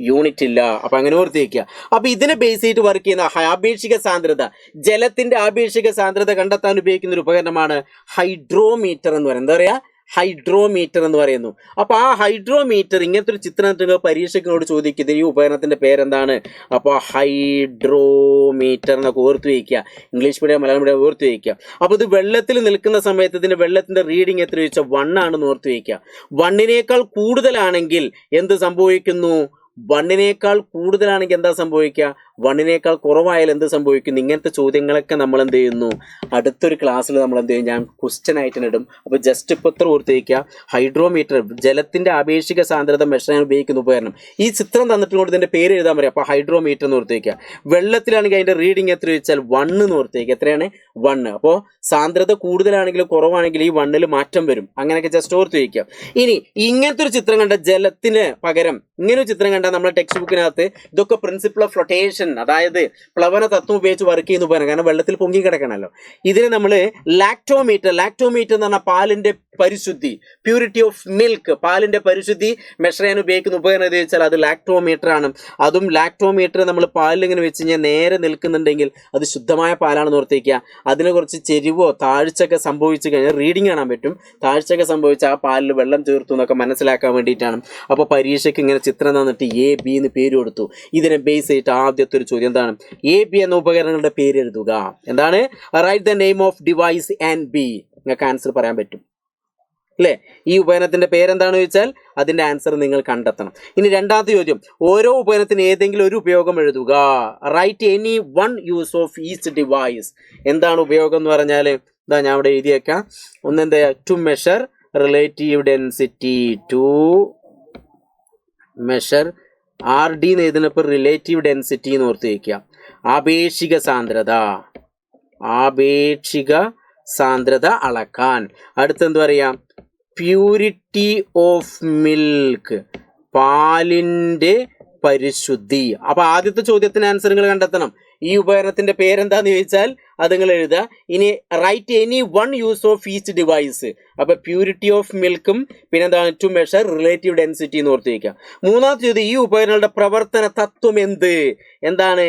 യൂണിറ്റ് ഇല്ല. അപ്പൊ അങ്ങനെ ഓർത്ത് വയ്ക്കുക. അപ്പൊ ഇതിനെ ബേസ് ചെയ്തിട്ട് വർക്ക് ചെയ്യുന്ന ആപേക്ഷിക സാന്ദ്രത, ജലത്തിന്റെ ആപേക്ഷിക സാന്ദ്രത കണ്ടെത്താൻ ഉപയോഗിക്കുന്ന ഒരു ഉപകരണമാണ് ഹൈഡ്രോമീറ്റർ എന്ന് പറയുന്നത്. എന്താ പറയാ? ഹൈഡ്രോമീറ്റർ എന്ന് പറയുന്നു. അപ്പൊ ആ ഹൈഡ്രോമീറ്റർ ഇങ്ങനത്തെ ഒരു ചിത്രം പരീക്ഷയ്ക്കിനോട് ചോദിക്കുന്നത് ഈ ഉപകരണത്തിന്റെ പേരെന്താണ്? അപ്പൊ ഹൈഡ്രോമീറ്റർ എന്നൊക്കെ ഓർത്തു വയ്ക്കുക. ഇംഗ്ലീഷ് മീഡിയം മലയാളം മീഡിയം ഓർത്തു വയ്ക്കുക. അപ്പൊ ഇത് വെള്ളത്തിൽ നിൽക്കുന്ന സമയത്ത് ഇതിന്റെ വെള്ളത്തിന്റെ റീഡിങ് എത്ര ചോദിച്ചാൽ 1 ആണെന്ന് ഓർത്തു വയ്ക്കുക. 1നേക്കാൾ കൂടുതലാണെങ്കിൽ എന്ത് സംഭവിക്കുന്നു? 1നേക്കാൾ കൂടുതലാണെങ്കിൽ എന്താ സംഭവിക്കുക? 1നേക്കാൾ കുറവായാൽ എന്ത് സംഭവിക്കുന്നു? ഇങ്ങനത്തെ ചോദ്യങ്ങളൊക്കെ നമ്മൾ എന്ത് ചെയ്യുന്നു? അടുത്തൊരു ക്ലാസ്സിൽ നമ്മൾ എന്ത് ചെയ്യും? ഞാൻ ക്വസ്റ്റ്യൻ ആയിട്ട് ഇടും. അപ്പോൾ ജസ്റ്റ് ഇപ്പോൾ എത്ര ഓർത്ത് വയ്ക്കുക? ഹൈഡ്രോമീറ്റർ, ജലത്തിന്റെ ആപേക്ഷിക സാന്ദ്രത മെഷർ ചെയ്യാൻ ഉപയോഗിക്കുന്ന ഉപകരണം. ഈ ചിത്രം തന്നിട്ടുകൊണ്ട് ഇതിന്റെ പേര് എഴുതാൻ പറയാം. അപ്പോൾ ഹൈഡ്രോമീറ്റർ എന്ന് ഓർത്ത് വയ്ക്കുക. വെള്ളത്തിലാണെങ്കിൽ അതിന്റെ റീഡിങ് എത്ര വെച്ചാൽ 1 എന്ന് ഓർത്ത് വയ്ക്കുക. എത്രയാണ്? 1. അപ്പോൾ സാന്ദ്രത കൂടുതലാണെങ്കിലും കുറവാണെങ്കിലും ഈ 1ൽ മാറ്റം വരും. അങ്ങനെയൊക്കെ ജസ്റ്റ് ഓർത്ത് വയ്ക്കുക. ഇനി ഇങ്ങനത്തെ ഒരു ചിത്രം കണ്ട ജലത്തിന് പകരം ഇങ്ങനെ ഒരു ചിത്രം കണ്ടാൽ നമ്മുടെ ടെക്സ്റ്റ് ബുക്കിനകത്ത് ഇതൊക്കെ പ്രിൻസിപ്പിൾ ഓഫ് ഫ്ലോട്ടേഷൻ ഫ്ലോട്ടേഷൻ, അതായത് പ്ലവന തത്വം ഉപയോഗിച്ച് വർക്ക് ചെയ്യുന്ന ഉപകരണം, കാരണം വെള്ളത്തിൽ പൊങ്ങി കിടക്കണമല്ലോ. ഇതിന് നമ്മൾ ലാക്ടോമീറ്റർ എന്ന് പറഞ്ഞാൽ പാലിന്റെ പരിശുദ്ധി, പ്യൂരിറ്റി ഓഫ് മിൽക്ക്, പാലിന്റെ പരിശുദ്ധി മെഷർ ചെയ്യാൻ ഉപയോഗിക്കുന്ന ഉപകരണം എന്ന് വെച്ചാൽ അത് ലാക്ടോമീറ്റർ ആണ്. അതും ലാക്ടോമീറ്റർ നമ്മൾ പാലിൽ ഇങ്ങനെ വെച്ച് കഴിഞ്ഞാൽ നേരെ നിൽക്കുന്നുണ്ടെങ്കിൽ അത് ശുദ്ധമായ പാലാണെന്ന് ഓർത്തിരിക്കുക. അതിനെ കുറച്ച് ചെരിവോ താഴ്ചയൊക്കെ സംഭവിച്ചു കഴിഞ്ഞാൽ റീഡിങ് കാണാൻ പറ്റും. താഴ്ചയൊക്കെ സംഭവിച്ച ആ പാലിൽ വെള്ളം ചേർത്തു എന്നൊക്കെ മനസ്സിലാക്കാൻ വേണ്ടിയിട്ടാണ്. അപ്പോൾ പരീക്ഷയ്ക്ക് ഇങ്ങനെ ചിത്രം തന്നിട്ട് AB എന്ന് പേര് കൊടുത്തു. ഇതിനെ ബേസ് ചെയ്തിട്ട് ആദ്യത്തെ ഒരു ചോദ്യം എന്താണ്? AB എന്ന ഉപകരണങ്ങളുടെ പേര് എഴുതുക. എന്താണ്? Write the name of device and B. നിങ്ങൾക്ക് ആൻസർ പറയാൻ പറ്റും അല്ലേ? ഈ ഉപകരണത്തിന്റെ പേരെന്താണെന്ന് ചോദിച്ചാൽ അതിന്റെ ആൻസർ നിങ്ങൾ കണ്ടെത്തണം. ഇനി രണ്ടാമത്തെ ചോദ്യം, ഓരോ ഉപകരണത്തിന് ഏതെങ്കിലും ഒരു ഉപയോഗം എഴുതുക. Write any one use of each device. എന്താണ് ഉപയോഗം എന്ന് പറഞ്ഞാൽ ഇതാ ഞാൻ ഇവിടെ എഴുതിയേക്കാം. ഒന്നെന്താ? To measure relative density, to measure RD എന്ന് എഴുതുന്നപ്പോൾ റിലേറ്റീവ് ഡെൻസിറ്റി എന്ന് ഓർത്ത് വയ്ക്കുക. ആപേക്ഷിക സാന്ദ്രത അളക്കാൻ. അടുത്തെന്ത് പറയാം? പ്യൂരിറ്റി ഓഫ് മിൽക്ക്, പാലിന്റെ പരിശുദ്ധി. അപ്പൊ ആദ്യത്തെ ചോദ്യത്തിന് ആൻസർ നിങ്ങൾ കണ്ടെത്തണം. ഈ ഉപകരണത്തിന്റെ പേരെന്താന്ന് ചോദിച്ചാൽ അത് നിങ്ങൾ എഴുതുക. ഇനി write any one use of each device. അപ്പൊ പ്യൂരിറ്റി ഓഫ് മിൽക്കും പിന്നെന്താണ്? ടു മെഷർ റിലേറ്റീവ് ഡെൻസിറ്റി എന്ന് ഓർത്ത് വയ്ക്കുക. മൂന്നാമത്തെ ചോദ്യം, ഈ ഉപകരണങ്ങളുടെ പ്രവർത്തന തത്വം എന്താണ്?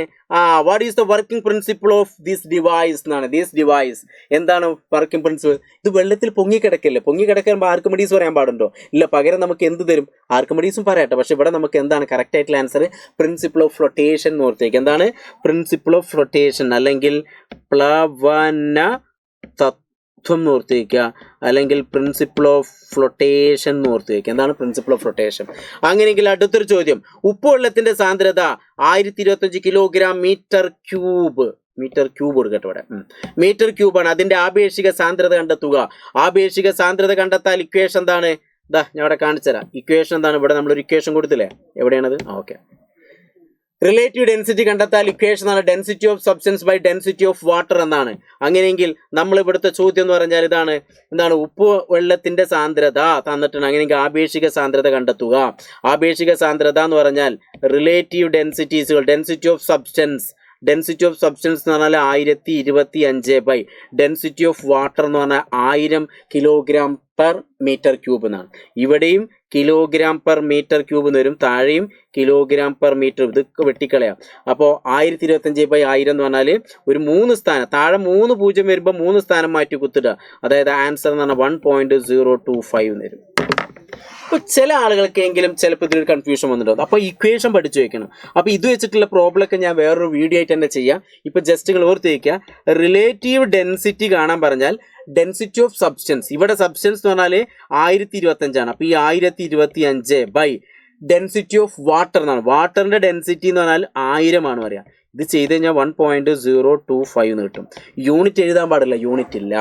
What is the working principle of this device എന്നാണ്. ദിസ് ഡിവൈസ് എന്താണ് വർക്കിംഗ് പ്രിൻസിപ്പിൾ? ഇത് വെള്ളത്തിൽ പൊങ്ങിക്കിടക്കല്ലേ? പൊങ്ങിക്കിടക്കുമ്പോൾ ആർക്കിമിഡീസ് പറയാൻ പാടുണ്ടോ? ഇല്ല, പകരം നമുക്ക് എന്ത് തരും? ആർക്കിമിഡീസും പറയട്ടെ. പക്ഷെ ഇവിടെ നമുക്ക് എന്താണ് കറക്റ്റ് ആയിട്ടുള്ള ആൻസർ? പ്രിൻസിപ്പിൾ ഓഫ് ഫ്ലോട്ടേഷൻ എന്ന് ഓർത്തേക്ക്. എന്താണ്? പ്രിൻസിപ്പിൾ ഓഫ് ഫ്ലോട്ടേഷൻ അല്ലെങ്കിൽ പ്ലവന തത്വം എന്ന് ഓർത്തേക്കുക, അല്ലെങ്കിൽ പ്രിൻസിപ്പിൾ ഓഫ് ഫ്ലോട്ടേഷൻ എന്ന് ഓർത്ത് വയ്ക്കുക. എന്താണ് പ്രിൻസിപ്പിൾ ഓഫ് ഫ്ലോട്ടേഷൻ? അങ്ങനെയെങ്കിൽ അടുത്തൊരു ചോദ്യം, ഉപ്പുവെള്ളത്തിന്റെ സാന്ദ്രത 1025 കിലോഗ്രാം മീറ്റർ ക്യൂബ് കൊടുക്കട്ടെ ഇവിടെ. മീറ്റർ ക്യൂബാണ്. അതിന്റെ ആപേക്ഷിക സാന്ദ്രത കണ്ടെത്തുക. ആപേക്ഷിക സാന്ദ്രത കണ്ടെത്താൽ ഇക്വേഷൻ എന്താണ്? ഇതാ ഞാൻ ഇവിടെ കാണിച്ചു തരാം. ഇക്വേഷൻ എന്താണ്? ഇവിടെ നമ്മളൊരു ഇക്വേഷൻ കൊടുത്തില്ലേ? എവിടെയാണത്? ഓക്കെ. റിലേറ്റീവ് ഡെൻസിറ്റി കണ്ടെത്താൽ ഇക്വേഷൻ ആണ് density of substance by density of water എന്നാണ്. അങ്ങനെയെങ്കിൽ നമ്മൾ ഇവിടുത്തെ ചോദ്യം എന്ന് പറഞ്ഞാൽ എന്താണ്? ഉപ്പ് വെള്ളത്തിന്റെ സാന്ദ്രത തന്നിട്ടുണ്ട്. അങ്ങനെയെങ്കിൽ ആപേക്ഷിക സാന്ദ്രത കണ്ടെത്തുക. ആപേക്ഷിക സാന്ദ്രത എന്ന് പറഞ്ഞാൽ റിലേറ്റീവ് ഡെൻസിറ്റീസുകൾ, ഡെൻസിറ്റി ഓഫ് സബ്സ്റ്റൻസ് എന്ന് പറഞ്ഞാൽ 1025 ബൈ ഡെൻസിറ്റി ഓഫ് വാട്ടർ എന്ന് പറഞ്ഞാൽ 1000 കിലോഗ്രാം പെർ മീറ്റർ ക്യൂബ് എന്നാണ്. ഇവിടെയും കിലോഗ്രാം പെർ മീറ്റർ ക്യൂബ് എന്ന് വരും, താഴെയും കിലോഗ്രാം പെർ മീറ്റർ. ഇത് വെട്ടിക്കളയാം. അപ്പോൾ 1025 ബൈ 1000 എന്ന് പറഞ്ഞാൽ ഒരു 3 സ്ഥാനം, താഴെ 3 0 വരുമ്പോൾ 3 സ്ഥാനം മാറ്റി കുത്തിടുക. അതായത് ആൻസർ എന്ന് പറഞ്ഞാൽ 1.025 എന്ന് വരും. അപ്പോൾ ചില ആളുകൾക്കെങ്കിലും ചിലപ്പോൾ ഇതിലൊരു കൺഫ്യൂഷൻ വന്നിട്ടുണ്ടാവും. അപ്പോൾ ഇക്വേഷൻ പഠിച്ചു വെക്കണം. അപ്പോൾ ഇത് വെച്ചിട്ടുള്ള പ്രോബ്ലം ഒക്കെ ഞാൻ വേറൊരു വീഡിയോ ആയിട്ട് തന്നെ ചെയ്യാം. ഇപ്പോൾ ജസ്റ്റ് നിങ്ങൾ ഓർത്ത് വയ്ക്കുക, റിലേറ്റീവ് ഡെൻസിറ്റി കാണാൻ പറഞ്ഞാൽ ഡെൻസിറ്റി ഓഫ് സബ്സ്റ്റൻസ്, ഇവിടെ സബ്സ്റ്റൻസ് എന്ന് പറഞ്ഞാൽ 1025 അപ്പോൾ ഈ 1025 ബൈ ഡെൻസിറ്റി ഓഫ് വാട്ടർ എന്നാണ്. വാട്ടറിന്റെ ഡെൻസിറ്റി എന്ന് പറഞ്ഞാൽ 1000 പറയാം. ഇത് ചെയ്ത് കഴിഞ്ഞാൽ 1.025 എന്ന് കിട്ടും. യൂണിറ്റ് എഴുതാൻ പാടില്ല, യൂണിറ്റ് ഇല്ല.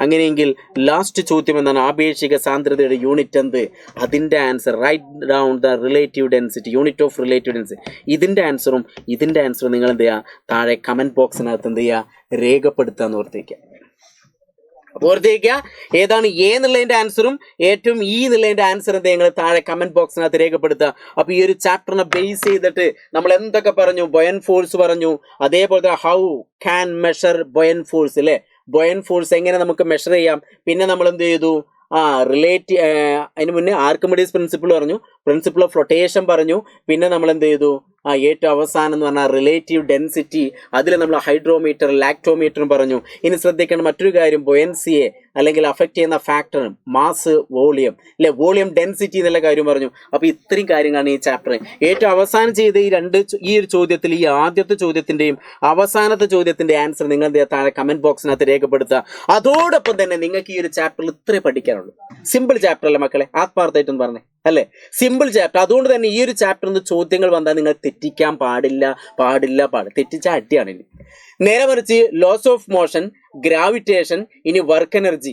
അങ്ങനെയെങ്കിൽ ലാസ്റ്റ് ചോദ്യം എന്താണ്? ആപേക്ഷിക സാന്ദ്രതയുടെ യൂണിറ്റ് എന്ത്? അതിൻ്റെ answer write down the relative density, unit of relative density. ഇതിൻ്റെ ആൻസറും നിങ്ങൾ എന്ത് ചെയ്യുക? താഴെ കമൻറ്റ് ബോക്സിനകത്ത് എന്ത് ചെയ്യുക? രേഖപ്പെടുത്തുക എന്ന് ഓർത്തേക്കുക. ഓർത്തേക്കുക, ഏതാണ് A എന്നുള്ളതിൻ്റെ ആൻസറും ഏറ്റവും E എന്നുള്ളതിൻ്റെ ആൻസർ എന്താ നിങ്ങൾ താഴെ കമന്റ് ബോക്സിനകത്ത് രേഖപ്പെടുത്തുക. അപ്പോൾ ഈ ഒരു ചാപ്റ്ററിനെ ബേസ് ചെയ്തിട്ട് നമ്മൾ എന്തൊക്കെ പറഞ്ഞു? ബൊയൻ ഫോഴ്സ് പറഞ്ഞു, അതേപോലെ തന്നെ ഹൗ ക്യാൻ മെഷർ ബൊയൻ ഫോഴ്സ് അല്ലേ? ബൊയൻ ഫോഴ്സ് എങ്ങനെ നമുക്ക് മെഷർ ചെയ്യാം. പിന്നെ നമ്മൾ എന്ത് ചെയ്തു? അതിന് മുന്നേ ആർക്കിമിഡീസ് പ്രിൻസിപ്പിൾ പറഞ്ഞു, പ്രിൻസിപ്പിൾ ഓഫ് ഫ്ലോട്ടേഷൻ പറഞ്ഞു. പിന്നെ നമ്മൾ എന്ത് ചെയ്തു? ഏറ്റവും അവസാനം എന്ന് പറഞ്ഞാൽ റിലേറ്റീവ് ഡെൻസിറ്റി, അതിൽ നമ്മൾ ഹൈഡ്രോമീറ്റർ ലാക്ടോമീറ്ററും പറഞ്ഞു. ഇനി ശ്രദ്ധിക്കേണ്ട മറ്റൊരു കാര്യം, ബൊയൻസിയെ അല്ലെങ്കിൽ അഫക്റ്റ് ചെയ്യുന്ന ഫാക്ടർ മാസ്, വോളിയം അല്ലെ, വോളിയം ഡെൻസിറ്റി എന്നുള്ള കാര്യം പറഞ്ഞു. അപ്പോൾ ഇത്രയും കാര്യങ്ങളാണ് ഈ ചാപ്റ്റർ. ഏറ്റവും അവസാനം ചെയ്ത ഈ ഒരു ചോദ്യത്തിൽ, ഈ ആദ്യത്തെ ചോദ്യത്തിൻ്റെയും അവസാനത്തെ ചോദ്യത്തിൻ്റെ ആൻസർ നിങ്ങൾ താഴെ കമന്റ് ബോക്സിനകത്ത് രേഖപ്പെടുത്തുക. അതോടൊപ്പം തന്നെ നിങ്ങൾക്ക് ഈ ഒരു ചാപ്റ്ററിൽ ഇത്രേ പഠിക്കാനുള്ളൂ. സിമ്പിൾ ചാപ്റ്റർ അല്ലേ മക്കളെ? ആത്മാർത്ഥമായിട്ടും പറഞ്ഞേ അല്ലേ? Simple chapter. അതുകൊണ്ട് തന്നെ ഈ ഒരു ചാപ്റ്ററിൽ നിന്ന് ചോദ്യങ്ങൾ വന്നാൽ നിങ്ങൾ തെറ്റിക്കാൻ പാടില്ല. തെറ്റിച്ച അടിയാണ് ഇനി. നേരെ മറിച്ച് ലോസ് ഓഫ് മോഷൻ, ഗ്രാവിറ്റേഷൻ, ഇനി വർക്ക് എനർജി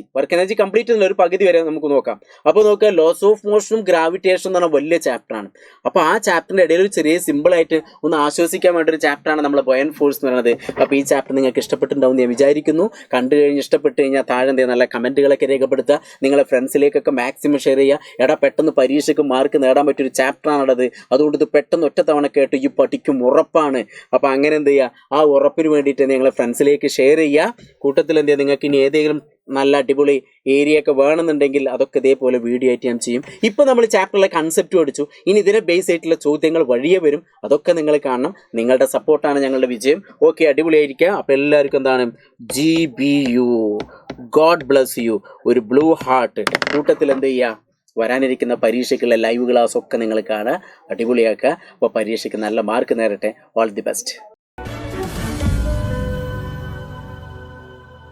കംപ്ലീറ്റ് ചെയ്യുന്ന ഒരു പകുതി വരെ നമുക്ക് നോക്കാം. അപ്പോൾ നോക്കുക, ലോസ് ഓഫ് മോഷനും ഗ്രാവിറ്റേഷൻ എന്ന് പറഞ്ഞ വലിയ ചാപ്റ്ററാണ്. അപ്പോൾ ആ ചാപ്റ്ററിന്റെ ഇടയിൽ ഒരു ചെറിയ സിമ്പിളായിട്ട് ഒന്ന് ആശ്വസിക്കാൻ വേണ്ട ഒരു ചാപ്റ്ററാണ് നമ്മളെ ബൊയൻ ഫോഴ്സ് എന്ന് പറയുന്നത്. അപ്പോൾ ഈ ചാപ്റ്റർ നിങ്ങൾക്ക് ഇഷ്ടപ്പെട്ടിട്ടുണ്ടാവും ഞാൻ വിചാരിക്കുന്നു. കണ്ടു കഴിഞ്ഞ് ഇഷ്ടപ്പെട്ട് കഴിഞ്ഞാൽ താഴെ എന്തെങ്കിലും നല്ല കമൻറ്റുകളൊക്കെ രേഖപ്പെടുത്തുക. നിങ്ങളെ ഫ്രണ്ട്സിലേക്കൊക്കെ മാക്സിമം ഷെയർ ചെയ്യുക. എടാ പെട്ടെന്ന് പരീക്ഷയ്ക്ക് മാർക്ക് നേടാൻ പറ്റിയൊരു ചാപ്റ്ററാണുള്ളത്, അതുകൊണ്ട് ഇത് പെട്ടെന്ന് ഒറ്റ തവണ കേട്ട് ഈ പഠിക്കും ഉറപ്പാണ്. അപ്പോൾ അങ്ങനെ എന്ത് ചെയ്യുക, ആ ഉറപ്പിന് വേണ്ടിയിട്ട് നിങ്ങളെ ഫ്രണ്ട്സിലേക്ക് ഷെയർ ചെയ്യുക. കൂട്ടത്തിൽ എന്ത് ചെയ്യുക, നിങ്ങൾക്ക് ഇനി ഏതെങ്കിലും നല്ല അടിപൊളി ഏരിയ ഒക്കെ വേണമെന്നുണ്ടെങ്കിൽ അതൊക്കെ ഇതേപോലെ വീഡിയോ ആയിട്ട് ഞാൻ ചെയ്യും. ഇപ്പോൾ നമ്മൾ ചാപ്റ്ററിലെ കൺസെപ്റ്റ് പഠിച്ചു, ഇനി ഇതിനെ ബേസ് ആയിട്ടുള്ള ചോദ്യങ്ങൾ വഴിയെ വരും, അതൊക്കെ നിങ്ങൾ കാണണം. നിങ്ങളുടെ സപ്പോർട്ടാണ് ഞങ്ങളുടെ വിജയം. ഓക്കെ, അടിപൊളിയായിരിക്കുക. അപ്പോൾ എല്ലാവർക്കും എന്താണ്, GBU, ഗോഡ് ബ്ലസ് യു, ഒരു ബ്ലൂ ഹാർട്ട്. കൂട്ടത്തിൽ എന്ത് ചെയ്യുക, വരാനിരിക്കുന്ന പരീക്ഷയ്ക്കുള്ള ലൈവ് ക്ലാസ് ഒക്കെ നിങ്ങൾ കാണുക, അടിപൊളിയാക്കുക. അപ്പോൾ പരീക്ഷയ്ക്ക് നല്ല മാർക്ക് നേരട്ടെ. All the best.